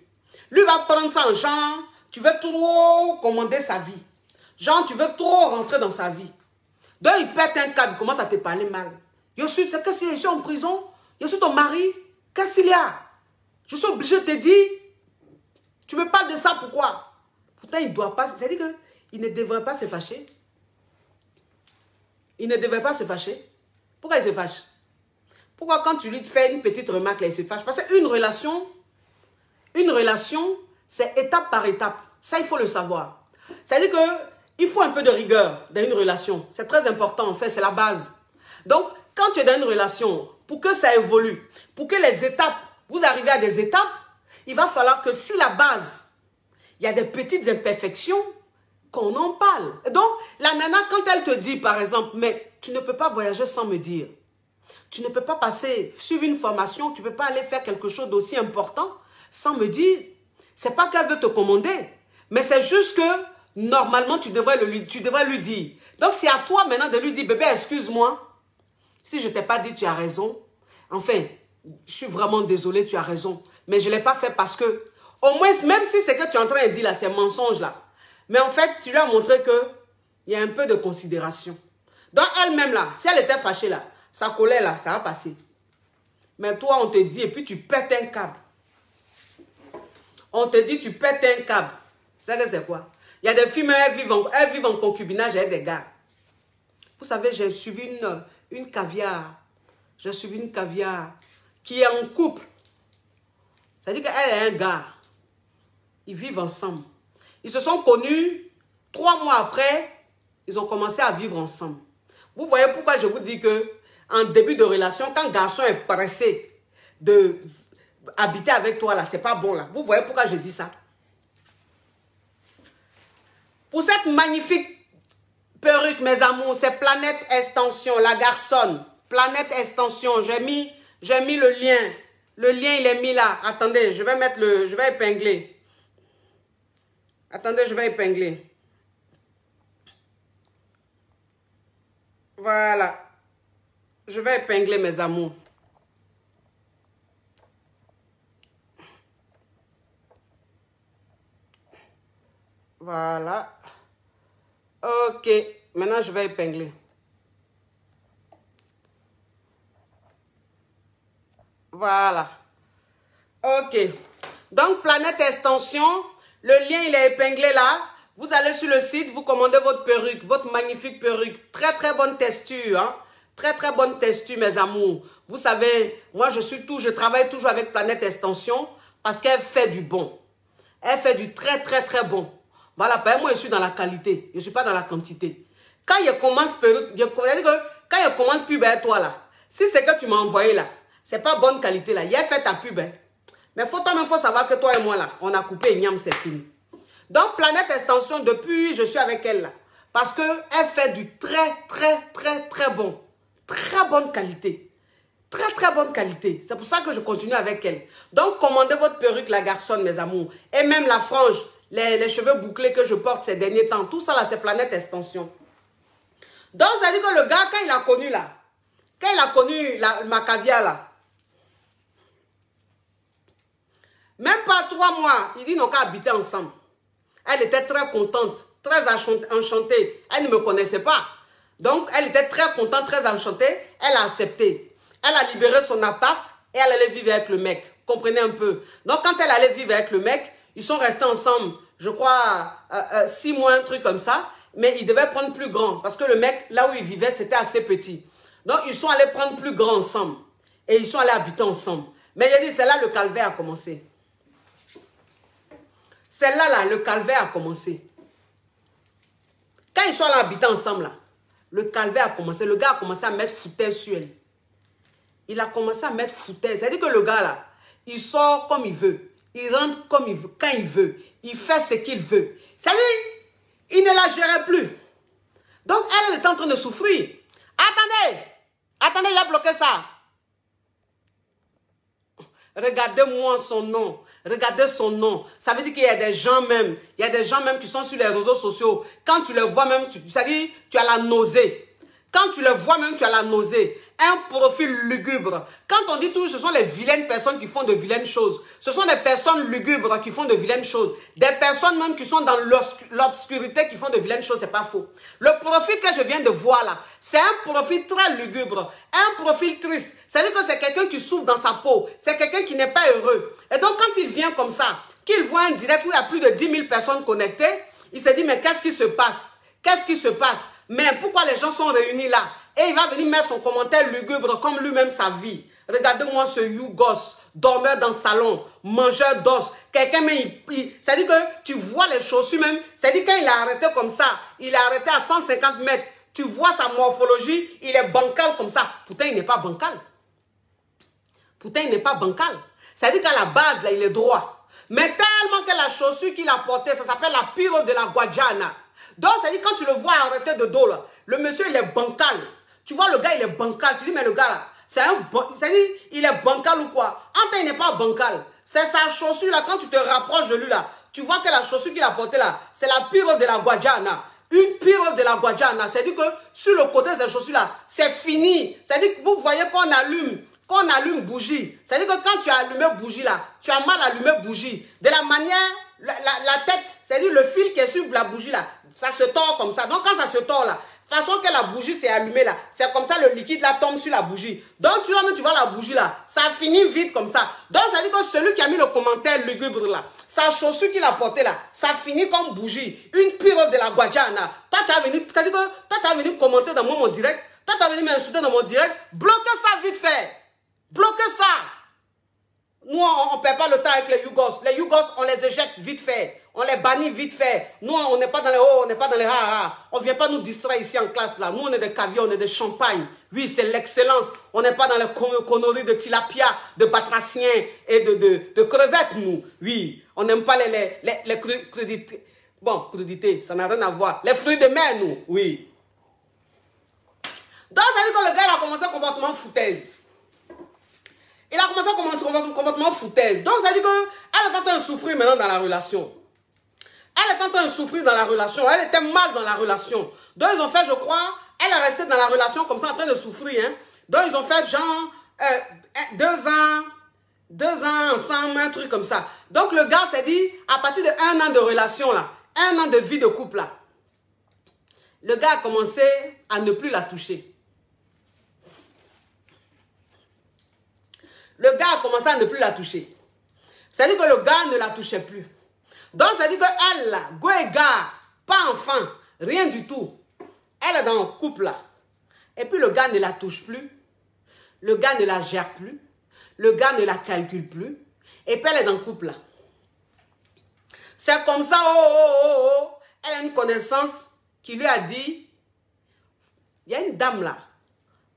Lui va prendre ça en genre, tu veux trop commander sa vie. Genre, tu veux trop rentrer dans sa vie. Donc, il pète un câble, il commence à te parler mal. Je suis en prison, je suis ton mari, qu'est-ce qu'il y a? Je suis obligé de te dire, tu me parles de ça, pourquoi? Pourtant, il ne doit pas, c'est-à-dire qu'il ne devrait pas se fâcher. Il ne devrait pas se fâcher. Pourquoi il se fâche? Pourquoi quand tu lui fais une petite remarque, là, il se fâche? Parce qu'une relation, c'est étape par étape. Ça, il faut le savoir. C'est-à-dire qu'il faut un peu de rigueur dans une relation. C'est très important, en fait, c'est la base. Donc, quand tu es dans une relation, pour que ça évolue, pour que les étapes, vous arrivez à des étapes, il va falloir que si la base, il y a des petites imperfections, qu'on en parle. Et donc, la nana, quand elle te dit, par exemple, mais tu ne peux pas voyager sans me dire. Tu ne peux pas suivre une formation, tu ne peux pas aller faire quelque chose d'aussi important sans me dire. Ce n'est pas qu'elle veut te commander, mais c'est juste que, normalement, tu devrais lui dire. Donc, c'est à toi maintenant de lui dire, bébé, excuse-moi. Si je ne t'ai pas dit, tu as raison. Enfin, je suis vraiment désolée, tu as raison. Mais je ne l'ai pas fait parce que, au moins, même si ce que tu es en train de dire là, c'est mensonge là. Mais en fait, tu lui as montré qu'il y a un peu de considération. Donc, elle-même là, si elle était fâchée là, sa colère là, ça va passer. Mais toi, on te dit, et puis tu pètes un câble. On te dit, tu pètes un câble. C'est quoi? Il y a des filles, elles vivent en concubinage avec des gars. Vous savez, j'ai suivi une caviar. J'ai suivi une caviar qui est en couple. C'est-à-dire qu'elle est un gars. Ils vivent ensemble. Ils se sont connus, 3 mois après, ils ont commencé à vivre ensemble. Vous voyez pourquoi je vous dis que en début de relation, quand un garçon est pressé d'habiter avec toi, là, c'est pas bon là. Vous voyez pourquoi je dis ça? Pour cette magnifique perruque, mes amours, c'est Planète Extension, la garçonne. Planète Extension, j'ai mis le lien. Le lien, il est mis là. Attendez, je vais épingler. Attendez, je vais épingler. Voilà. Je vais épingler, mes amours. Voilà. Ok. Maintenant, je vais épingler. Voilà. Ok. Donc, Planète Extension, le lien, il est épinglé là. Vous allez sur le site, vous commandez votre perruque, votre magnifique perruque. Très, très bonne texture, hein. Très, très bonne texture, mes amours. Vous savez, moi, je travaille toujours avec Planète Extension parce qu'elle fait du bon. Elle fait du très, très, très bon. Voilà, moi, je suis dans la qualité. Je ne suis pas dans la quantité. Quand je commence perruque, quand je commence pub à toi, là, si c'est que tu m'as envoyé, là, c'est pas bonne qualité, là. Il a fait ta pub, hein. Mais toi-même, faut savoir que toi et moi, là, on a coupé Ignam, c'est fini. Donc, Planète Extension, depuis, je suis avec elle, là. Parce qu'elle fait du très, très, très, très bon. Très bonne qualité. Très, très bonne qualité. C'est pour ça que je continue avec elle. Donc, commandez votre perruque, la garçonne, mes amours. Et même la frange, les cheveux bouclés que je porte ces derniers temps. Tout ça, là, c'est Planète Extension. Donc, ça dit que le gars, quand il a connu, là, quand il a connu ma caviar, là, même pas 3 mois, il dit qu'on a habité ensemble. Elle était très contente, très enchantée. Elle ne me connaissait pas. Donc, elle était très contente, très enchantée. Elle a accepté. Elle a libéré son appart et elle allait vivre avec le mec. Comprenez un peu. Donc, quand elle allait vivre avec le mec, ils sont restés ensemble, je crois, 6 mois, un truc comme ça. Mais ils devaient prendre plus grand. Parce que le mec, là où il vivait, c'était assez petit. Donc, ils sont allés prendre plus grand ensemble. Et ils sont allés habiter ensemble. Mais il a dit, c'est là le calvaire a commencé. C'est là, le calvaire a commencé. Quand ils sont allés habiter ensemble, là, le calvaire a commencé. Le gars a commencé à mettre foutaise sur elle. Il a commencé à mettre foutaise. C'est-à-dire que le gars, là, il sort comme il veut. Il rentre comme il veut, quand il veut. Il fait ce qu'il veut. C'est-à-dire, il ne la gérait plus. Donc, elle est en train de souffrir. Attendez! Attendez, il a bloqué ça. Regardez-moi son nom. Regardez son nom. Ça veut dire qu'il y a des gens même. Il y a des gens même qui sont sur les réseaux sociaux. Quand tu les vois même, c'est-à-dire, tu as la nausée. Quand tu les vois même, tu as la nausée. Un profil lugubre. Quand on dit toujours, ce sont les vilaines personnes qui font de vilaines choses. Ce sont des personnes lugubres qui font de vilaines choses. Des personnes même qui sont dans l'obscurité qui font de vilaines choses, c'est pas faux. Le profil que je viens de voir là, c'est un profil très lugubre. Un profil triste. C'est-à-dire que c'est quelqu'un qui souffre dans sa peau. C'est quelqu'un qui n'est pas heureux. Et donc quand il vient comme ça, qu'il voit un direct où il y a plus de 10 000 personnes connectées, il se dit, mais qu'est-ce qui se passe? Qu'est-ce qui se passe? Mais pourquoi les gens sont réunis là? Et il va venir mettre son commentaire lugubre comme lui-même sa vie. Regardez-moi ce Yougos, dormeur dans le salon, mangeur d'os. Quelqu'un même, c'est-à-dire que tu vois les chaussures même. C'est-à-dire quand il a arrêté comme ça, il a arrêté à 150 mètres. Tu vois sa morphologie, il est bancal comme ça. Pourtant, il n'est pas bancal. Pourtant, il n'est pas bancal. C'est-à-dire qu'à la base, là, il est droit. Mais tellement que la chaussure qu'il a portée, ça s'appelle la pyro de la Guadiana. Donc, c'est-à-dire quand tu le vois arrêter de dos, là, le monsieur, il est bancal. Tu vois, le gars, il est bancal. Tu dis, mais le gars, là, c'est-à-dire, il est bancal ou quoi? En fait, il n'est pas bancal. C'est sa chaussure, là, quand tu te rapproches de lui, là, tu vois que la chaussure qu'il a portée, là, c'est la pyro de la Guadiana. Une pyro de la Guadiana. C'est-à-dire que sur le côté de cette chaussure-là, c'est fini. C'est-à-dire que vous voyez qu'on allume bougie. C'est-à-dire que quand tu as allumé bougie, là, tu as mal allumé bougie. De la manière, la tête, c'est-à-dire le fil qui est sur la bougie, là, ça se tord comme ça. Donc, quand ça se tord, là, façon que la bougie s'est allumée là, c'est comme ça le liquide là tombe sur la bougie. Donc tu vois la bougie là, ça finit vite comme ça. Donc ça veut dire que celui qui a mis le commentaire lugubre là, sa chaussure qu'il a portée là, ça finit comme bougie. Une pyro de la Guadiana. Toi tu as venu commenter dans mon direct, toi tu as venu m'insulter dans mon direct, bloquez ça vite fait. Bloquez ça. Nous on ne perd pas le temps avec les Yougos. Les Yougos on les éjecte vite fait. On les bannit vite fait. Nous, on n'est pas dans les hauts, on n'est pas dans les ha-ha. On ne vient pas nous distraire ici en classe là. Nous, on est des caviar, on est des champagne. Oui, c'est l'excellence. On n'est pas dans les conneries de tilapia, de batraciens et de crevettes, nous. Oui, on n'aime pas les crudités. Bon, crudités, ça n'a rien à voir. Les fruits de mer, nous. Oui. Donc, ça veut dire que le gars, il a commencé un comportement foutaise. Il a commencé à commencer un comportement foutaise. Donc, ça veut dire qu'elle est en train de souffrir maintenant dans la relation. Elle est en train de souffrir dans la relation. Elle était mal dans la relation. Donc, ils ont fait, je crois, elle est restée dans la relation comme ça en train de souffrir. Hein. Donc, ils ont fait genre 2 ans ensemble, un truc comme ça. Donc, le gars s'est dit, à partir de 1 an de relation, là, 1 an de vie de couple, là, le gars a commencé à ne plus la toucher. Le gars a commencé à ne plus la toucher. C'est-à-dire que le gars ne la touchait plus. Donc, c'est-à-dire qu'elle, là, Goéga, pas enfant, rien du tout. Elle est dans un couple, là. Et puis, le gars ne la touche plus. Le gars ne la gère plus. Le gars ne la calcule plus. Et puis, elle est dans le couple, là. C'est comme ça, elle a une connaissance qui lui a dit, il y a une dame, là,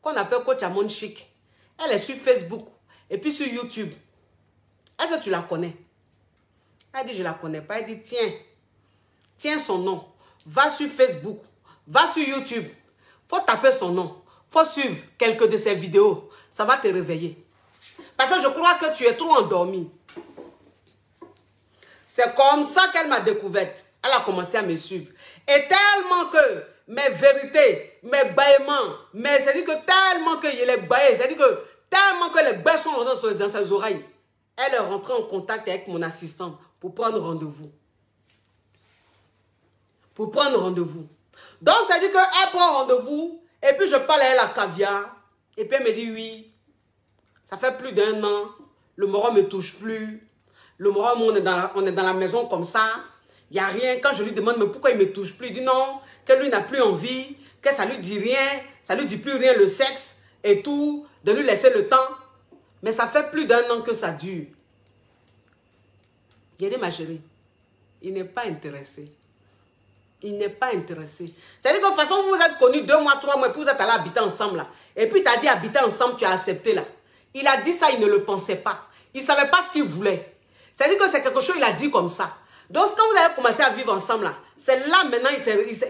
qu'on appelle Coach Amon Chic. Elle est sur Facebook et puis sur YouTube. Est-ce que tu la connais? Elle dit, je ne la connais pas. Elle dit, tiens son nom. Va sur Facebook. Va sur YouTube. Faut taper son nom. Faut suivre quelques de ses vidéos. Ça va te réveiller. Parce que je crois que tu es trop endormi. C'est comme ça qu'elle m'a découverte. Elle a commencé à me suivre. Et tellement que mes vérités, mes bâillements, c'est-à-dire que tellement que les bails, c'est-à-dire que tellement que les bails sont rentrés dans ses oreilles, elle est rentrée en contact avec mon assistante pour prendre rendez-vous. Pour prendre rendez-vous. Donc, c'est-à-dire qu'elle prend rendez-vous, et puis je parle à elle à caviar, et puis elle me dit oui, ça fait plus d'1 an, le moron ne me touche plus, le moron, on est dans la maison comme ça, il n'y a rien. Quand je lui demande, mais pourquoi il ne me touche plus, il dit non, que lui n'a plus envie, que ça lui dit rien, ça lui dit plus rien le sexe et tout, de lui laisser le temps. Mais ça fait plus d'1 an que ça dure. J'ai dit, ma chérie, il n'est pas intéressé. Il n'est pas intéressé. C'est-à-dire que de toute façon, vous vous êtes connus 2 mois, 3 mois, puis vous êtes allés habiter ensemble là. Et puis tu as dit habiter ensemble, tu as accepté là. Il a dit ça, il ne le pensait pas. Il ne savait pas ce qu'il voulait. C'est-à-dire que c'est quelque chose, il a dit comme ça. Donc quand vous avez commencé à vivre ensemble là, c'est là maintenant,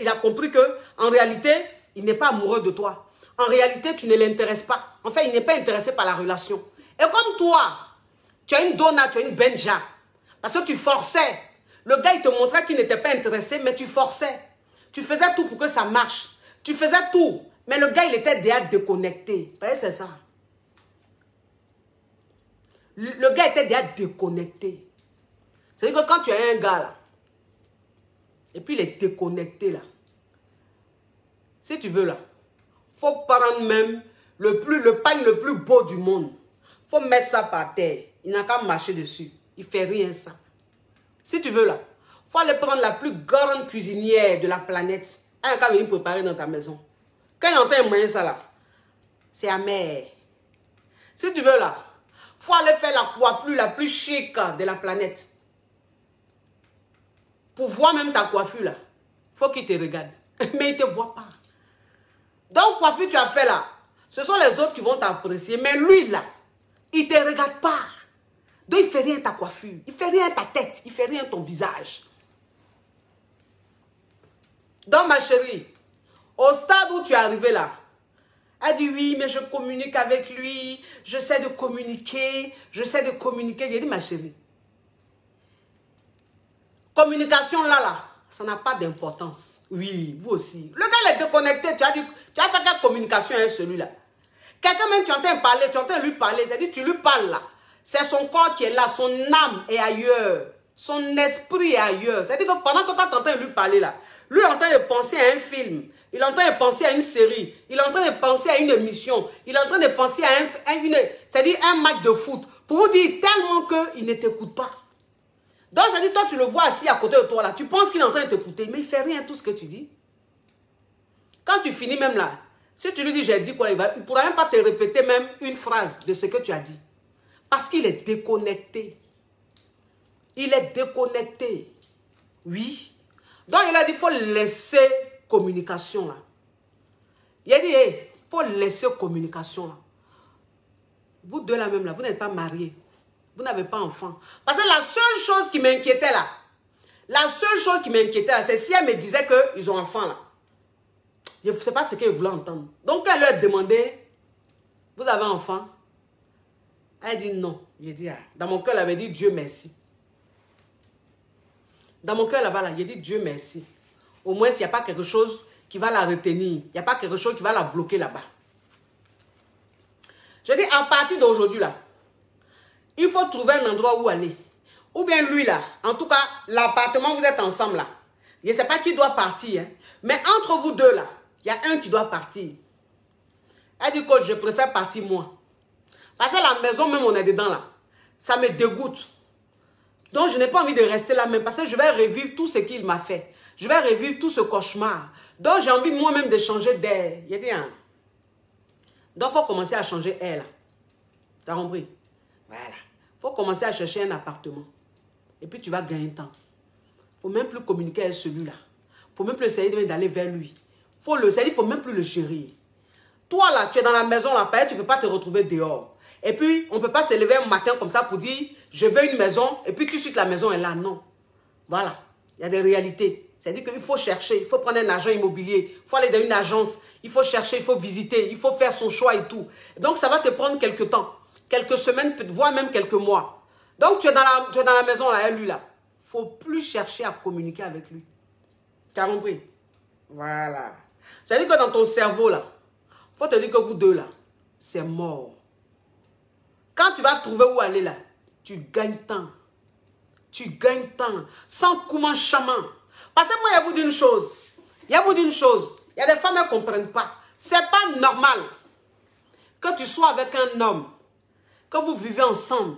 il a compris que en réalité, il n'est pas amoureux de toi. En réalité, tu ne l'intéresses pas. En fait, il n'est pas intéressé par la relation. Et comme toi, tu as une donna, tu as une benja. Parce que tu forçais. Le gars, il te montrait qu'il n'était pas intéressé, mais tu forçais. Tu faisais tout pour que ça marche. Tu faisais tout. Mais le gars, il était déjà déconnecté. Vous voyez, c'est ça. Le gars était déjà déconnecté. C'est-à-dire que quand tu as un gars là, et puis il est déconnecté là, si tu veux là, il faut prendre même le pagne le plus beau du monde. Il faut mettre ça par terre. Il n'a qu'à marcher dessus. Il ne fait rien ça. Si tu veux là, il faut aller prendre la plus grande cuisinière de la planète. Elle n'a qu'à venir préparer dans ta maison. Quand il entend moyen ça là, c'est amer. Si tu veux là, il faut aller faire la coiffure la plus chic de la planète. Pour voir même ta coiffure là, il faut qu'il te regarde. Mais il ne te voit pas. Donc, coiffure tu as fait là, ce sont les autres qui vont t'apprécier. Mais lui là, il ne te regarde pas. Donc, il ne fait rien ta coiffure. Il ne fait rien ta tête. Il ne fait rien ton visage. Donc, ma chérie, au stade où tu es arrivé là, elle dit oui, mais je communique avec lui. Je sais de communiquer. Je sais de communiquer. J'ai dit, ma chérie, communication là, ça n'a pas d'importance. Oui, vous aussi. Le gars est déconnecté. Tu as fait quelle communication avec celui-là? Quelqu'un même, tu entends parler, tu entends lui parler. C'est-à-dire, tu lui parles là. C'est son corps qui est là. Son âme est ailleurs. Son esprit est ailleurs. C'est-à-dire que pendant que tu entends lui parler là, lui est en train de penser à un film. Il est en train de penser à une série. Il est en train de penser à une émission. Il est en train de penser à c'est-à-dire un match de foot. Pour vous dire tellement qu'il ne t'écoute pas. Donc, ça dit, toi, tu le vois assis à côté de toi, là. Tu penses qu'il est en train de t'écouter, mais il ne fait rien à tout ce que tu dis. Quand tu finis même là, si tu lui dis, j'ai dit quoi, il ne pourra même pas te répéter même une phrase de ce que tu as dit. Parce qu'il est déconnecté. Il est déconnecté. Oui. Donc, il a dit, il faut laisser communication, là. Il a dit, il faut laisser communication, là. Vous deux, là même, là, vous n'êtes pas mariés. Vous n'avez pas enfant. Parce que la seule chose qui m'inquiétait là, c'est si elle me disait qu'ils ont enfant là. Je ne sais pas ce qu'elle voulait entendre. Donc, elle leur demandait, vous avez un enfant? Elle dit non. J'ai dit, ah. Dans mon cœur, elle avait dit Dieu merci. Dans mon cœur là-bas, j'ai dit Dieu merci. Au moins, il n'y a pas quelque chose qui va la retenir. Il n'y a pas quelque chose qui va la bloquer là-bas. Je dis, à partir d'aujourd'hui là, il faut trouver un endroit où aller. Ou bien lui là, en tout cas, l'appartement, vous êtes ensemble là. Je ne sais pas qui doit partir. Hein. Mais entre vous deux là, il y a un qui doit partir. Elle dit, coach, je préfère partir moi. Parce que la maison, même on est dedans là, ça me dégoûte. Donc, je n'ai pas envie de rester là même parce que je vais revivre tout ce qu'il m'a fait. Je vais revivre tout ce cauchemar. Donc, j'ai envie moi-même de changer d'air. Il y a dit, hein? Donc, il faut commencer à changer elle. Tu as compris? Voilà. Il faut commencer à chercher un appartement. Et puis, tu vas gagner du temps. Il ne faut même plus communiquer avec celui-là. Il ne faut même plus essayer d'aller vers lui. Il ne faut même plus le chérir. Toi, là, tu es dans la maison, là, tu ne peux pas te retrouver dehors. Et puis, on ne peut pas se lever un matin comme ça pour dire, je veux une maison, et puis tout de suite, la maison est là. Non. Voilà. Il y a des réalités. C'est-à-dire qu'il faut chercher, il faut prendre un agent immobilier, il faut aller dans une agence, il faut chercher, il faut visiter, il faut faire son choix et tout. Donc, ça va te prendre quelques temps, quelques semaines, voire même quelques mois. Donc, tu es dans la maison, là, lui, là. Il ne faut plus chercher à communiquer avec lui. Tu as compris? Voilà. C'est-à-dire que dans ton cerveau, là, il faut te dire que vous deux, là, c'est mort. Quand tu vas trouver où aller, là, tu gagnes temps. Tu gagnes temps. Sans comment chaman. Parce que moi, il y a vous d'une chose. Il y a vous d'une chose. Il y a des femmes qui ne comprennent pas. Ce n'est pas normal que tu sois avec un homme, que vous vivez ensemble,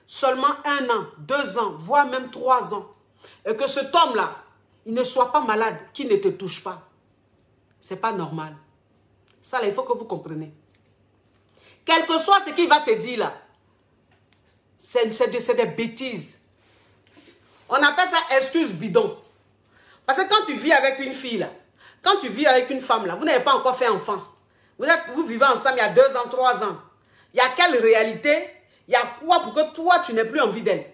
seulement 1 an, 2 ans, voire même 3 ans, et que cet homme-là, il ne soit pas malade, qu'il ne te touche pas. Ce n'est pas normal. Ça, là, il faut que vous compreniez. Quel que soit ce qu'il va te dire, là, c'est des bêtises. On appelle ça excuse bidon. Parce que quand tu vis avec une fille, là, quand tu vis avec une femme, là, vous n'avez pas encore fait enfant. Vous vivez ensemble il y a 2 ans, 3 ans. Il y a quelle réalité? Il y a quoi pour que toi, tu n'aies plus envie d'elle?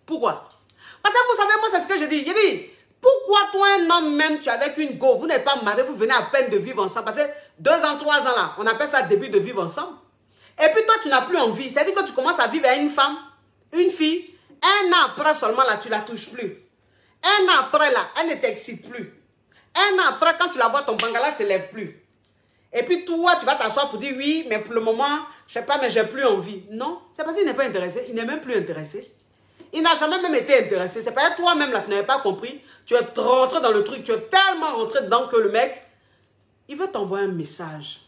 Pourquoi? Parce que vous savez, moi, c'est ce que je dis. Je dis, pourquoi toi, un homme même, tu es avec une go, vous n'êtes pas marié, vous venez à peine de vivre ensemble. Parce que 2 ans, 3 ans, là, on appelle ça début de vivre ensemble. Et puis toi, tu n'as plus envie. C'est-à-dire que tu commences à vivre avec une femme, une fille. 1 an après seulement, là, tu ne la touches plus. 1 an après, là, elle ne t'excite plus. 1 an après, quand tu la vois, ton bangala ne se lève plus. Et puis toi, tu vas t'asseoir pour dire oui, mais pour le moment, je ne sais pas, mais j'ai plus envie. Non, c'est parce qu'il n'est pas intéressé. Il n'est même plus intéressé. Il n'a jamais même été intéressé. C'est parce que toi-même, là, tu n'avais pas compris. Tu es rentré dans le truc. Tu es tellement rentré dedans que le mec, il veut t'envoyer un message.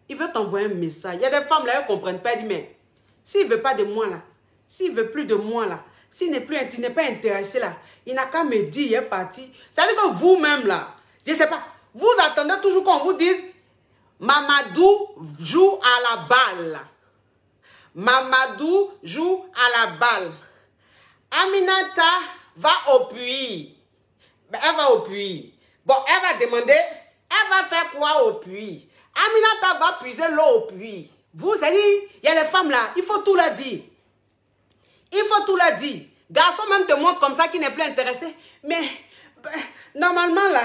Il veut t'envoyer un message. Il y a des femmes là, elles ne comprennent pas. Elles disent, mais s'il ne veut pas de moi là, s'il ne veut plus de moi là, s'il n'est pas intéressé là, il n'a qu'à me dire, il est parti. Ça veut dire que vous-même là, je ne sais pas, vous attendez toujours qu'on vous dise, Mamadou joue à la balle. Mamadou joue à la balle. Aminata va au puits. Elle va au puits. Bon, elle va demander, elle va faire quoi au puits? Aminata va puiser l'eau au puits. Vous savez, il y a les femmes là, il faut tout leur dire. Il faut tout leur dire. Garçon même te montre comme ça qu'il n'est plus intéressé. Mais normalement là,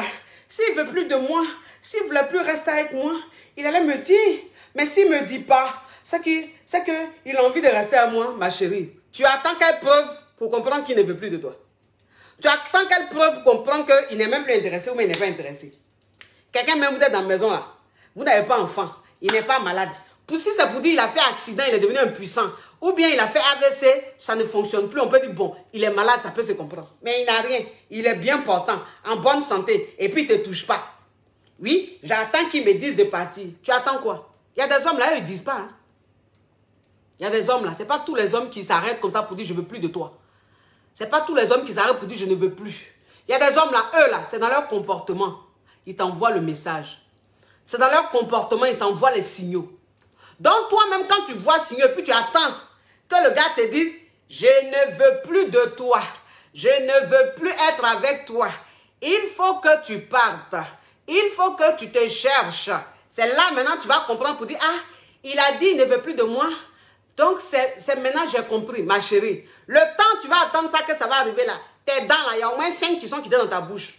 s'il ne veut plus de moi, s'il ne voulait plus rester avec moi, il allait me dire. Mais s'il ne me dit pas, c'est qu'il a envie de rester à moi, ma chérie. Tu attends quelle preuve pour comprendre qu'il ne veut plus de toi? Tu attends quelle preuve pour comprendre qu'il n'est même plus intéressé ou il n'est pas intéressé? Quelqu'un même, vous êtes dans la maison là. Vous n'avez pas enfant, il n'est pas malade. Si c'est pour dire qu'il a fait accident, il est devenu impuissant. Ou bien il a fait AVC, ça ne fonctionne plus. On peut dire, bon, il est malade, ça peut se comprendre. Mais il n'a rien. Il est bien portant, en bonne santé. Et puis il ne te touche pas. Oui, j'attends qu'ils me disent de partir. Tu attends quoi? Il y a des hommes là, eux, ils ne disent pas. Hein? Il y a des hommes là, ce n'est pas tous les hommes qui s'arrêtent comme ça pour dire, je ne veux plus de toi. Ce n'est pas tous les hommes qui s'arrêtent pour dire, je ne veux plus. Il y a des hommes là, eux là, c'est dans leur comportement. Ils t'envoient le message. C'est dans leur comportement, ils t'envoient les signaux. Donc toi-même, quand tu vois signaux, puis tu attends que le gars te dise, je ne veux plus de toi. Je ne veux plus être avec toi. Il faut que tu partes. Il faut que tu te cherches. C'est là maintenant tu vas comprendre pour dire, ah, il a dit, il ne veut plus de moi. Donc c'est maintenant j'ai compris, ma chérie. Le temps tu vas attendre ça, que ça va arriver là. Tes dents là, il y a au moins 5 qui sont quittées dans ta bouche.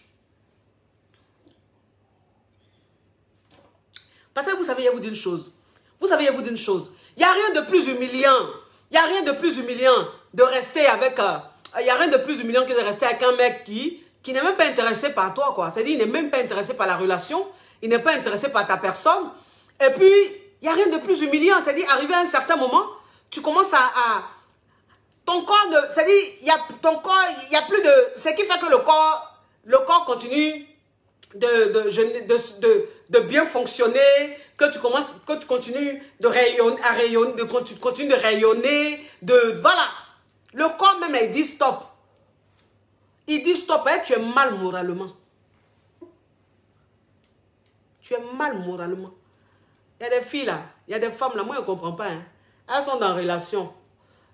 Parce que vous savez, il y a vous d'une chose. Vous savez, il y a vous d'une chose. Il n'y a rien de plus humiliant. Il n'y a rien de plus humiliant de rester avec... il n'y a rien de plus humiliant que de rester avec un mec qui n'est même pas intéressé par toi, quoi. C'est-à-dire, il n'est même pas intéressé par la relation. Il n'est pas intéressé par ta personne. Et puis, il n'y a rien de plus humiliant. C'est-à-dire, arrivé à un certain moment, tu commences ton corps, c'est-à-dire, ton corps, il n'y a plus de... Ce qui fait que le corps continue de bien fonctionner, que tu continues de rayonner, voilà. Le corps même, il dit stop. Il dit stop, hein, tu es mal moralement. Tu es mal moralement. Il y a des filles là, il y a des femmes là, moi je ne comprends pas. Hein. Elles sont dans relation.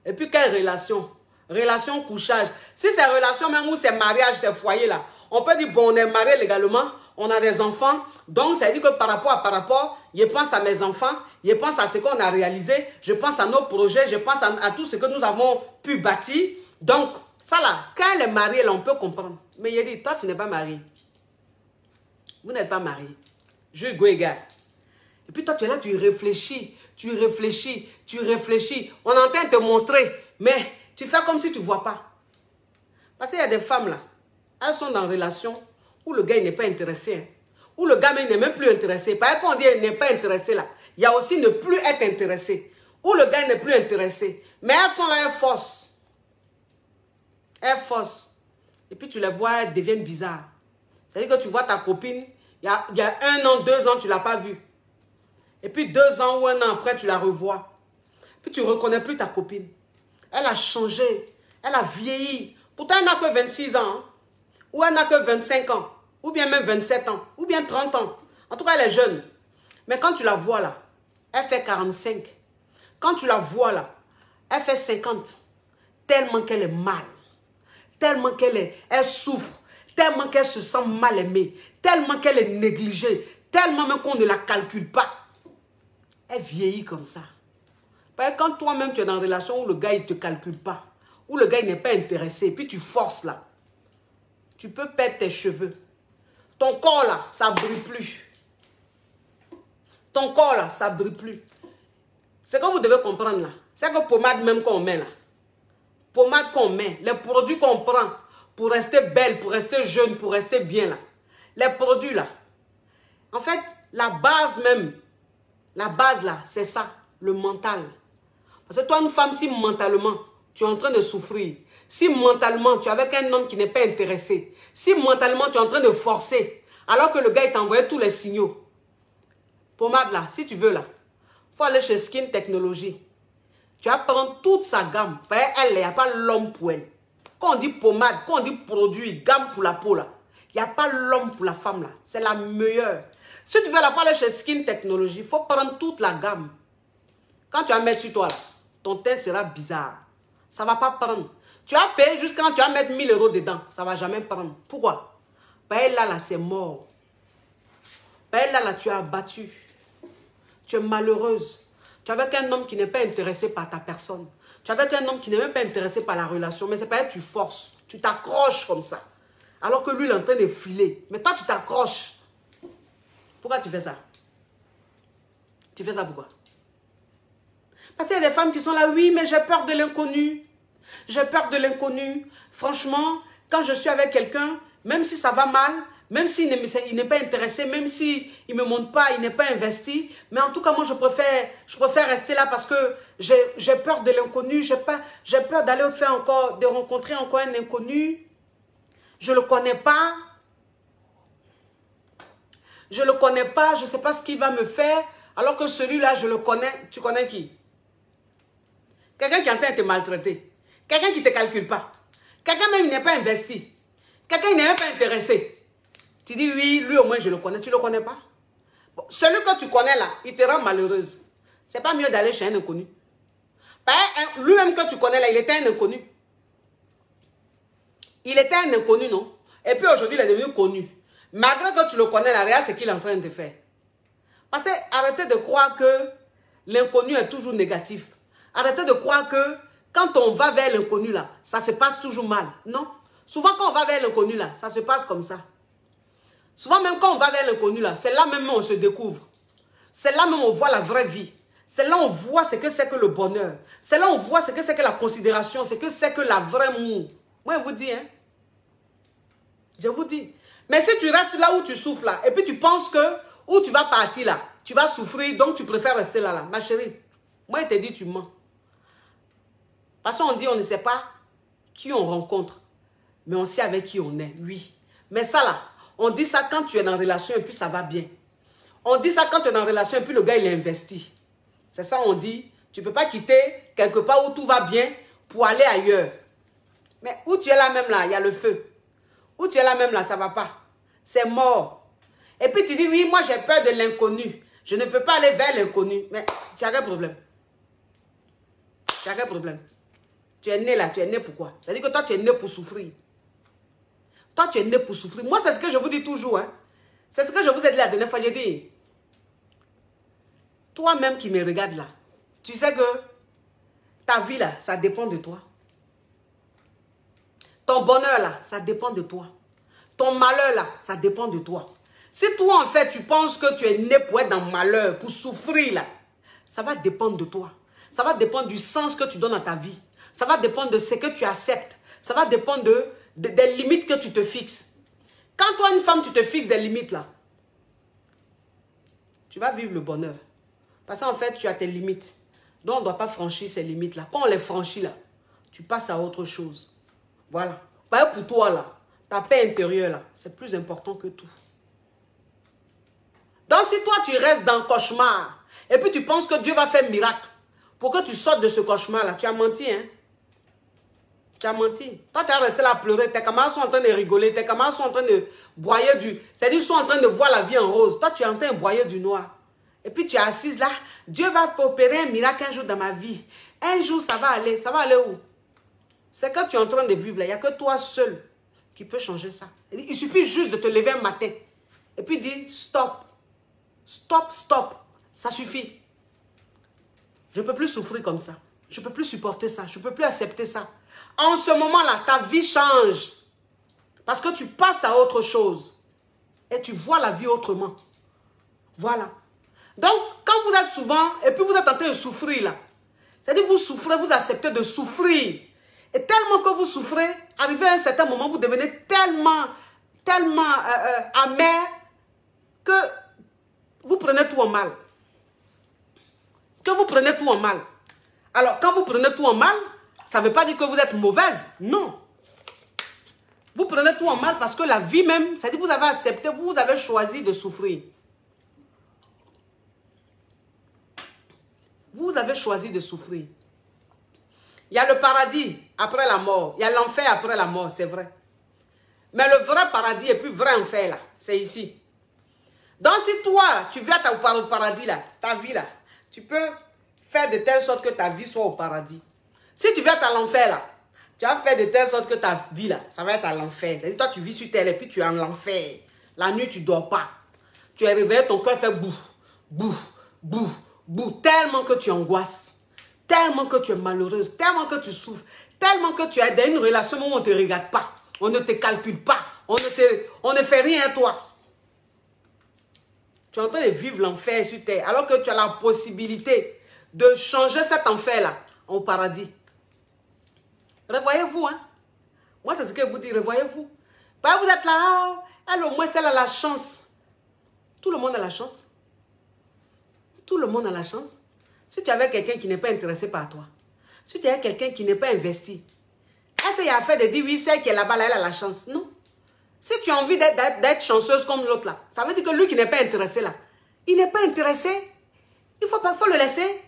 Et puis quelle relation? Relation couchage. Si c'est relation même où c'est mariage, c'est foyer là, on peut dire bon on est marié légalement, on a des enfants, donc ça veut dire que par rapport, je pense à mes enfants, je pense à ce qu'on a réalisé, je pense à nos projets, je pense à tout ce que nous avons pu bâtir. Donc ça là, quand elle est mariée là, on peut comprendre. Mais il dit, toi tu n'es pas marié. Vous n'êtes pas marié. Je go égal. Et puis toi tu es là, tu réfléchis, tu réfléchis, tu réfléchis. On est en train de te montrer, mais tu fais comme si tu ne vois pas. Parce qu'il y a des femmes là, elles sont dans une relation où le gars n'est pas intéressé. Hein, où le gars n'est même plus intéressé. Par exemple, quand on dit n'est pas intéressé là, il y a aussi ne plus être intéressé. Où le gars n'est plus intéressé. Mais elles sont là, elles forcent. Elles forcent. Et puis tu les vois, elles deviennent bizarres. C'est-à-dire que tu vois ta copine, il y a 1 an, 2 ans, tu ne l'as pas vue. Et puis 2 ans ou 1 an après, tu la revois. Puis tu ne reconnais plus ta copine. Elle a changé. Elle a vieilli. Pourtant, elle n'a que 26 ans. Hein. Ou elle n'a que 25 ans. Ou bien même 27 ans. Ou bien 30 ans. En tout cas, elle est jeune. Mais quand tu la vois là, elle fait 45. Quand tu la vois là, elle fait 50. Tellement qu'elle est mal. Tellement elle souffre. Tellement qu'elle se sent mal aimée. Tellement qu'elle est négligée. Tellement même qu'on ne la calcule pas. Elle vieillit comme ça. Parce que quand toi-même tu es dans une relation où le gars il ne te calcule pas, où le gars il n'est pas intéressé, puis tu forces là, tu peux perdre tes cheveux. Ton corps là, ça ne brille plus. Ton corps là, ça ne brille plus. Ce que vous devez comprendre là, c'est que pommade même qu'on met là, pommade qu'on met, les produits qu'on prend pour rester belle, pour rester jeune, pour rester bien là, les produits là, en fait, la base même, la base là, c'est ça, le mental. Parce que toi, une femme, si mentalement, tu es en train de souffrir, si mentalement, tu es avec un homme qui n'est pas intéressé, si mentalement, tu es en train de forcer, alors que le gars, il t'a envoyé tous les signaux. Pommade là, si tu veux là, il faut aller chez Skin Technology. Tu vas prendre toute sa gamme. Elle, il n'y a pas l'homme pour elle. Quand on dit pommade, quand on dit produit, gamme pour la peau là, il n'y a pas l'homme pour la femme là. C'est la meilleure. Si tu veux la faire aller chez Skin Technology, il faut prendre toute la gamme. Quand tu vas mettre sur toi là, ton teint sera bizarre. Ça ne va pas prendre. Tu vas payer jusqu'à quand tu vas mettre 1000 € dedans. Ça ne va jamais prendre. Pourquoi? Parce que là, c'est mort. Parce que là, tu es abattu. Tu es malheureuse. Tu es avec un homme qui n'est pas intéressé par ta personne. Tu es avec un homme qui n'est même pas intéressé par la relation. Mais c'est pas que tu forces. Tu t'accroches comme ça. Alors que lui, il est en train de filer. Mais toi, tu t'accroches. Pourquoi tu fais ça? Tu fais ça pourquoi? Parce qu'il y a des femmes qui sont là, oui, mais j'ai peur de l'inconnu. J'ai peur de l'inconnu. Franchement, quand je suis avec quelqu'un, même si ça va mal, même s'il n'est pas intéressé, même s'il ne me montre pas, il n'est pas investi, mais en tout cas, moi, je préfère rester là parce que j'ai peur de l'inconnu. J'ai peur d'aller faire encore, de rencontrer encore un inconnu. Je ne le connais pas. Je ne le connais pas, je ne sais pas ce qu'il va me faire. Alors que celui-là, je le connais. Tu connais qui? Quelqu'un qui est en train de te maltraiter. Quelqu'un qui ne te calcule pas. Quelqu'un même qui n'est pas investi. Quelqu'un qui n'est même pas intéressé. Tu dis oui, lui au moins je le connais. Tu ne le connais pas? Bon, celui que tu connais là, il te rend malheureuse. C'est pas mieux d'aller chez un inconnu. Lui-même que tu connais là, il était un inconnu. Il était un inconnu, non? Et puis aujourd'hui, il est devenu connu. Malgré que tu le connais, la réalité, c'est qu'il est en train de faire. Parce que arrêtez de croire que l'inconnu est toujours négatif. Arrêtez de croire que quand on va vers l'inconnu là, ça se passe toujours mal. Non. Souvent quand on va vers l'inconnu là, ça se passe comme ça. Souvent même quand on va vers l'inconnu là, c'est là même où on se découvre. C'est là même où on voit la vraie vie. C'est là où on voit ce que c'est que le bonheur. C'est là où on voit ce que c'est que la considération, ce que c'est que la vraie amour. Moi je vous dis, hein. Je vous dis. Mais si tu restes là où tu souffres là, et puis tu penses que où tu vas partir là, tu vas souffrir, donc tu préfères rester là. Ma chérie, moi je te dis, tu mens. Parce qu'on dit, on ne sait pas qui on rencontre, mais on sait avec qui on est, oui. Mais ça là, on dit ça quand tu es dans une relation et puis ça va bien. On dit ça quand tu es dans une relation et puis le gars il est investi. C'est ça on dit, tu ne peux pas quitter quelque part où tout va bien pour aller ailleurs. Mais où tu es là même là, il y a le feu. Où tu es là même là, ça ne va pas. C'est mort. Et puis tu dis, oui, moi j'ai peur de l'inconnu. Je ne peux pas aller vers l'inconnu. Mais tu as quel problème? Tu as quel problème? Tu es né là, tu es né pour quoi? C'est-à-dire que toi, tu es né pour souffrir. Toi, tu es né pour souffrir. Moi, c'est ce que je vous dis toujours. Hein. C'est ce que je vous ai dit la dernière fois. J'ai dit, toi-même qui me regardes là, tu sais que ta vie là, ça dépend de toi. Ton bonheur là, ça dépend de toi. Ton malheur là, ça dépend de toi. Si toi, en fait, tu penses que tu es né pour être dans le malheur, pour souffrir là, ça va dépendre de toi. Ça va dépendre du sens que tu donnes à ta vie. Ça va dépendre de ce que tu acceptes. Ça va dépendre des limites que tu te fixes. Quand toi, une femme, tu te fixes des limites là, tu vas vivre le bonheur. Parce qu'en fait, tu as tes limites. Donc, on ne doit pas franchir ces limites-là. Quand on les franchit, là, tu passes à autre chose. Voilà. Pour toi, là, ta paix intérieure, là, c'est plus important que tout. Donc, si toi, tu restes dans le cauchemar, et puis tu penses que Dieu va faire un miracle pour que tu sortes de ce cauchemar-là, tu as menti, hein? Tu as menti. Toi, tu as resté là à pleurer. Tes camarades sont en train de rigoler. Tes camarades sont en train de broyer du... C'est-à-dire, ils sont en train de voir la vie en rose. Toi, tu es en train de broyer du noir. Et puis, tu es assise là. Dieu va opérer un miracle un jour dans ma vie. Un jour, ça va aller. Ça va aller où? C'est que tu es en train de vivre là. Il n'y a que toi seul qui peut changer ça. Il suffit juste de te lever un matin. Et puis, dire stop. Stop, stop. Ça suffit. Je ne peux plus souffrir comme ça. Je ne peux plus supporter ça. Je ne peux plus accepter ça. En ce moment-là, ta vie change. Parce que tu passes à autre chose. Et tu vois la vie autrement. Voilà. Donc, quand vous êtes souvent, et puis vous êtes en train de souffrir là. C'est-à-dire vous souffrez, vous acceptez de souffrir. Et tellement que vous souffrez, arrivé à un certain moment, vous devenez tellement amer que vous prenez tout en mal. Que vous prenez tout en mal. Alors, quand vous prenez tout en mal, ça ne veut pas dire que vous êtes mauvaise. Non. Vous prenez tout en mal parce que la vie même, c'est-à-dire que vous avez accepté, vous avez choisi de souffrir. Vous avez choisi de souffrir. Il y a le paradis après la mort. Il y a l'enfer après la mort, c'est vrai. Mais le vrai paradis et puis vrai enfer là, c'est ici. Donc si toi, tu viens au paradis là, ta vie là, tu peux faire de telle sorte que ta vie soit au paradis. Si tu viens à l'enfer là, tu vas faire de telle sorte que ta vie là, ça va être à l'enfer. C'est-à-dire toi tu vis sur terre et puis tu es en l'enfer. La nuit tu ne dors pas. Tu es réveillé, ton cœur fait bouf, bouf, bouf, bouf. Tellement que tu angoisses. Tellement que tu es malheureuse. Tellement que tu souffres. Tellement que tu es dans une relation où on ne te regarde pas. On ne te calcule pas. On ne fait rien à toi. Tu es en train de vivre l'enfer sur terre. Alors que tu as la possibilité de changer cet enfer-là au paradis. Revoyez-vous, hein. Moi, c'est ce que vous dites, revoyez-vous. Bah, vous êtes là, elle au moins, elle a la chance. Tout le monde a la chance. Tout le monde a la chance. Si tu avais quelqu'un qui n'est pas intéressé par toi, si tu avais quelqu'un qui n'est pas investi, est-ce qu'il y a affaire de dire, oui, celle qui est là-bas, là, elle a la chance? Non. Si tu as envie d'être chanceuse comme l'autre là, ça veut dire que lui qui n'est pas intéressé là, il n'est pas intéressé. Il faut le laisser.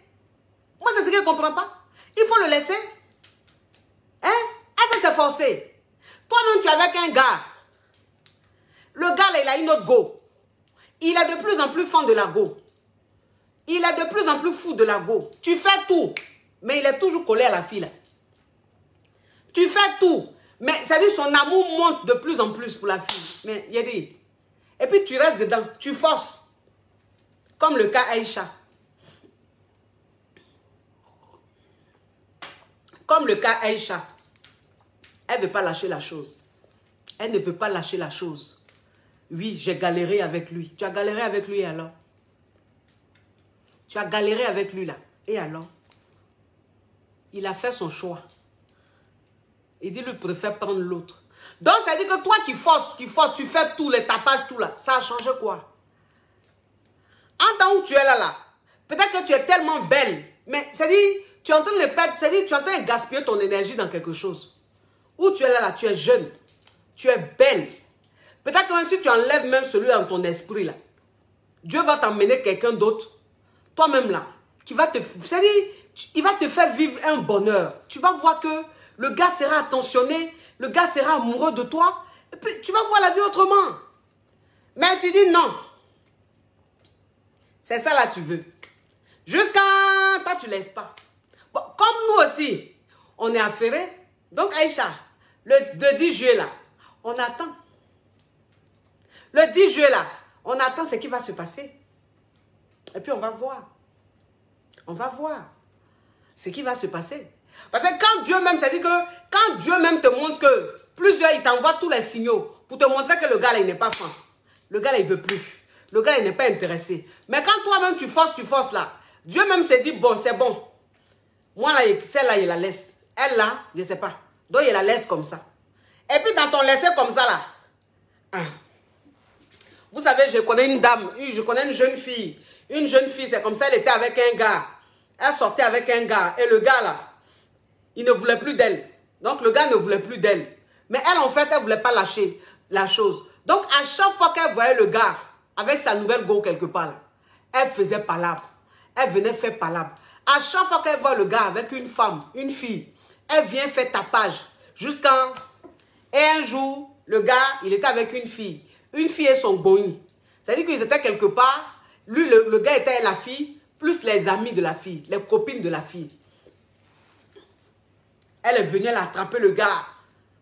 Moi, c'est ce que je ne comprends pas. Il faut le laisser. Hein? Est-ce que c'est forcé? Toi-même, tu es avec un gars. Le gars, là, il a une autre go. Il est de plus en plus fan de la go. Il est de plus en plus fou de la go. Tu fais tout. Mais il est toujours collé à la fille, là. Tu fais tout. Mais ça dit son amour monte de plus en plus pour la fille. Mais il y a des... Et puis tu restes dedans. Tu forces. Comme le cas Aïcha. Comme le cas Aïcha. Elle ne veut pas lâcher la chose. Elle ne veut pas lâcher la chose. Oui, j'ai galéré avec lui. Tu as galéré avec lui et alors? Tu as galéré avec lui là. Et alors? Il a fait son choix. Il dit lui préfère prendre l'autre. Donc ça dit que toi qui forces, tu fais tout, les tapages, tout là. Ça a changé quoi? En temps où tu es là, peut-être que tu es tellement belle. Mais ça dit, tu es en train de perdre, ça dit, tu es en train de gaspiller ton énergie dans quelque chose. Où tu es là, tu es jeune. Tu es belle. Peut-être que même si tu enlèves même celui dans ton esprit là, Dieu va t'emmener quelqu'un d'autre, toi-même là, qui va te... C'est-à-dire, il va te faire vivre un bonheur. Tu vas voir que le gars sera attentionné, le gars sera amoureux de toi, et puis tu vas voir la vie autrement. Mais tu dis non. C'est ça là tu veux. Jusqu'à toi tu ne laisses pas. Bon, comme nous aussi, on est affairés. Donc Aïcha, le 10 juillet là, on attend. Le 10 juillet là, on attend ce qui va se passer. Et puis on va voir. On va voir ce qui va se passer. Parce que quand Dieu même, c'est-à-dire que quand Dieu même te montre que plusieurs, il t'envoie tous les signaux pour te montrer que le gars là, il n'est pas franc. Le gars là, il ne veut plus. Le gars, il n'est pas intéressé. Mais quand toi-même, tu forces là, Dieu même se dit, bon, c'est bon. Moi là, celle-là, il la laisse. Elle là, je ne sais pas. Donc, il la laisse comme ça. Et puis, dans ton laisser comme ça là, hein. Vous savez, je connais une dame, je connais une jeune fille. Une jeune fille, c'est comme ça, elle était avec un gars. Elle sortait avec un gars. Et le gars là, il ne voulait plus d'elle. Donc, le gars ne voulait plus d'elle. Mais elle, en fait, elle ne voulait pas lâcher la chose. Donc, à chaque fois qu'elle voyait le gars avec sa nouvelle go quelque part, là, elle faisait palabre. Elle venait faire palabre. À chaque fois qu'elle voit le gars avec une femme, une fille, elle vient faire tapage. Jusqu'à... Et un jour, le gars, il était avec une fille. Une fille et son going. C'est-à-dire qu'ils étaient quelque part. Lui, le gars était la fille, plus les amis de la fille, les copines de la fille. Elle est venue l'attraper, le gars.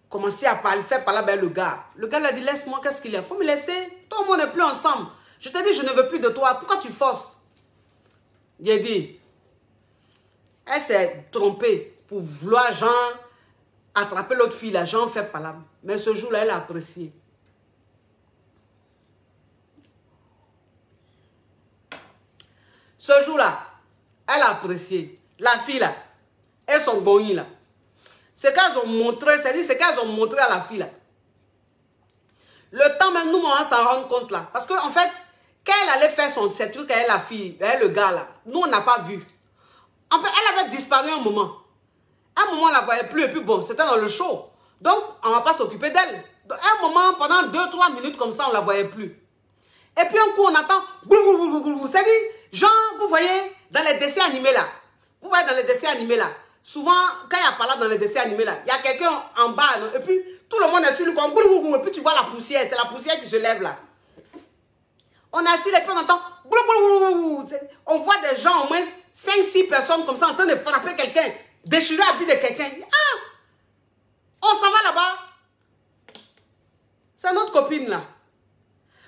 Commencer à parler, faire parler avec le gars. Le gars lui a dit, laisse-moi, qu'est-ce qu'il y a? Il faut me laisser. Toi, on n'est plus ensemble. Je te dis, je ne veux plus de toi. Pourquoi tu forces? Il a dit, elle s'est trompée pour vouloir, genre, attraper l'autre fille, là, genre, faire parler. Mais ce jour-là, elle a apprécié. Ce jour-là, elle a apprécié. La fille, là, et son boni, là. Ce qu'elles ont montré, c'est-à-dire ce qu'elles ont montré à la fille, là. Le temps même, nous, on va s'en rendre compte, là. Parce qu'en fait, quand elle allait faire ses trucs avec la fille, avec le gars, là, nous, on n'a pas vu. En fait, elle avait disparu un moment. À un moment, on ne la voyait plus, et puis bon, c'était dans le show. Donc, on ne va pas s'occuper d'elle. À un moment, pendant 2-3 minutes comme ça, on ne la voyait plus. Et puis, un coup, on attend, c'est-à-dire, genre, vous voyez, dans les dessins animés, là, vous voyez dans les dessins animés, là, souvent, quand il y a parlé dans les dessins animés, là, il y a quelqu'un en bas, non, et puis, tout le monde est sur lui, comme, et puis tu vois la poussière, c'est la poussière qui se lève, là. On est assis, et puis on entend, on voit des gens, au moins 5-6 personnes comme ça, en train de frapper quelqu'un, déchirer l'habit de quelqu'un. Ah! On s'en va là-bas. C'est notre copine, là.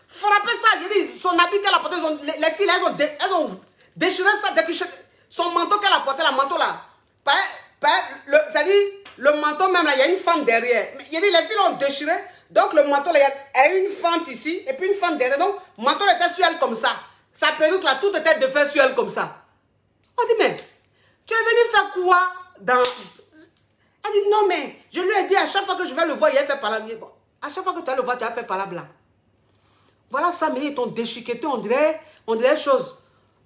Frapper ça, je dis, son habit qu'elle a porté, les filles, elles ont déchiré ça, son manteau qu'elle a porté, la manteau là. C'est-à-dire, le manteau même là, il y a une fente derrière. Il dit, les filles l'ont déchiré, donc le manteau là, il y a une fente ici, et puis une fente derrière. Donc, le manteau était sur elle comme ça. Sa perruque là, tout était de fait sur elle comme ça. On dit, mais, tu es venu faire quoi dans... Elle dit, non mais, je lui ai dit, à chaque fois que je vais le voir, il a fait par là. Bon, à chaque fois que tu vas le voir, tu as fait par là blanc. Voilà ça, mais ils t'ont déchiqueté, on dirait chose.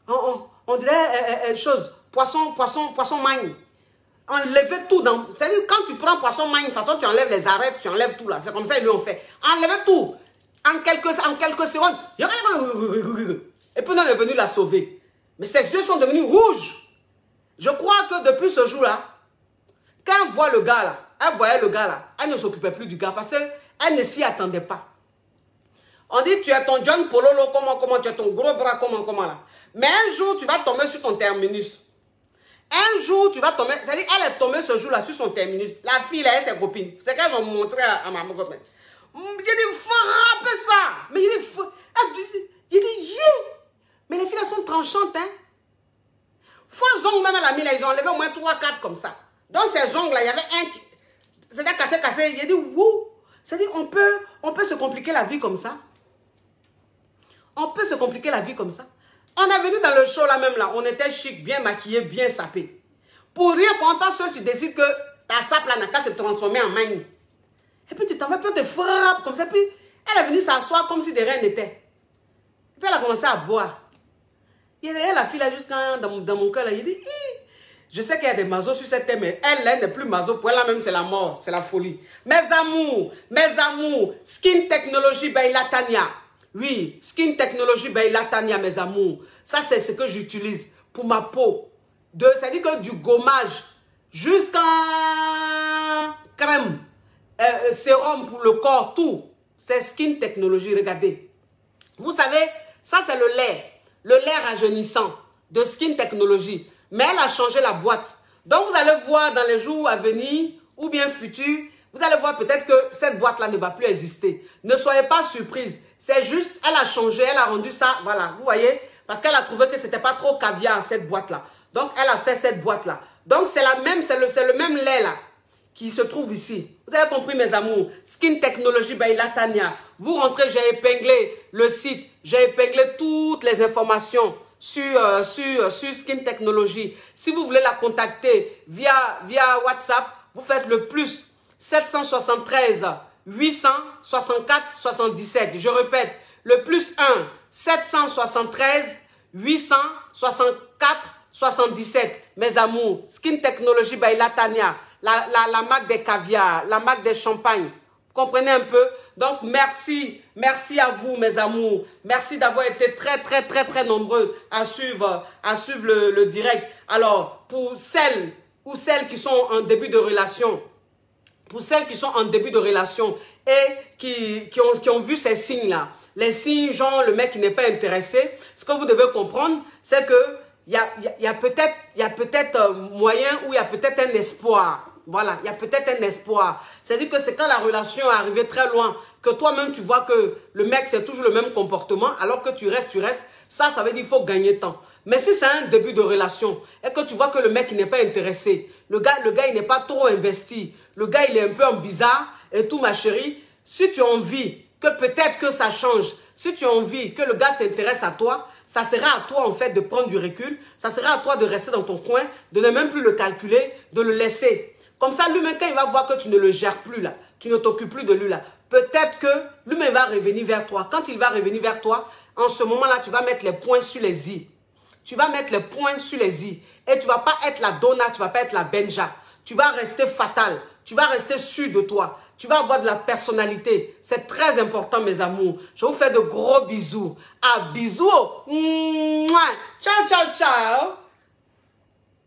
On dirait chose. Poisson magne. Enlever tout dans... C'est-à-dire, quand tu prends poisson magne, de toute façon, tu enlèves les arêtes, tu enlèves tout là. C'est comme ça, ils lui ont fait. Enlever tout. En quelques secondes. Et puis, on est venu la sauver. Mais ses yeux sont devenus rouges. Je crois que depuis ce jour-là, quand elle voit le gars là, elle voyait le gars là, elle ne s'occupait plus du gars parce qu'elle ne s'y attendait pas. On dit, tu es ton John Pololo, comment, tu es ton gros bras, comment là. Mais un jour, tu vas tomber sur ton terminus. Un jour, tu vas tomber, c'est-à-dire, elle est tombée ce jour-là sur son terminus. La fille, là, et ses copines. C'est qu'elles ont montré à ma copine. J'ai dit, frappez ça. Mais il dit, mais les filles, elles sont tranchantes, hein. Fois ongles, même à la mine, ils ont enlevé au moins 3-4 comme ça. Dans ces ongles-là, il y avait un qui... C'était cassé. Il a dit, wouh. C'est-à-dire, on peut se compliquer la vie comme ça. On peut se compliquer la vie comme ça. On est venu dans le show là même là. On était chic, bien maquillé, bien sapé. Pour rien, pendant seul, tu décides que ta sape là n'a qu'à se transformer en magne. Et puis tu t'en vas, puis on te frappe comme ça. Puis elle est venue s'asseoir comme si de rien n'était. Et puis elle a commencé à boire. Il y a la fille là jusqu'à dans mon cœur là. Il dit, je sais qu'il y a des mazos sur cette thème, mais elle n'est plus mazo. Pour elle là même, c'est la mort, c'est la folie. Mes amours, Skin Technology by Latania. Oui, Skin Technology by Latania, mes amours. Ça, c'est ce que j'utilise pour ma peau. c'est-à-dire que du gommage jusqu'à crème, sérum pour le corps, tout. C'est Skin Technology, regardez. Vous savez, ça c'est le lait rajeunissant de Skin Technology. Mais elle a changé la boîte. Donc vous allez voir dans les jours à venir ou bien futurs, vous allez voir peut-être que cette boîte-là ne va plus exister. Ne soyez pas surprise. C'est juste, elle a changé, elle a rendu ça, voilà, vous voyez, parce qu'elle a trouvé que c'était pas trop caviar cette boîte-là. Donc elle a fait cette boîte-là. Donc c'est la même, c'est le même lait là qui se trouve ici. Vous avez compris mes amours. Skin Technology by Latanya. Vous rentrez, j'ai épinglé le site, j'ai épinglé toutes les informations sur Skin Technology. Si vous voulez la contacter via WhatsApp, vous faites le plus 773 864 77. Je répète, le plus 1 773 864 77. Mes amours, Skin Technology by Latanya, la marque des caviars, la marque des champagnes. Vous comprenez un peu? Donc merci à vous mes amours. Merci d'avoir été très nombreux à suivre le direct. Alors pour celles qui sont en début de relation, et qui ont vu ces signes-là, les signes genre le mec qui n'est pas intéressé, ce que vous devez comprendre, c'est que il y a peut-être moyen ou il y a peut-être un espoir. Voilà, il y a peut-être un espoir. C'est-à-dire que c'est quand la relation est arrivée très loin, que toi-même tu vois que le mec c'est toujours le même comportement, alors que tu restes, ça veut dire qu'il faut gagner temps. Mais si c'est un début de relation et que tu vois que le mec il n'est pas intéressé, le gars il n'est pas trop investi, le gars il est un peu en bizarre et tout ma chérie, si tu as envie que peut-être que ça change, si tu as envie que le gars s'intéresse à toi, ça sera à toi en fait de prendre du recul, ça sera à toi de rester dans ton coin, de ne même plus le calculer, de le laisser. Comme ça, lui-même, quand il va voir que tu ne le gères plus là, tu ne t'occupes plus de lui là, peut-être que lui-même va revenir vers toi. Quand il va revenir vers toi, en ce moment-là, tu vas mettre les points sur les i. Tu vas mettre les points sur les i. Et tu ne vas pas être la Donna, tu ne vas pas être la Benja. Tu vas rester fatal. Tu vas rester sûr de toi. Tu vas avoir de la personnalité. C'est très important, mes amours. Je vous fais de gros bisous. À bisous. Mouah. Ciao, ciao, ciao.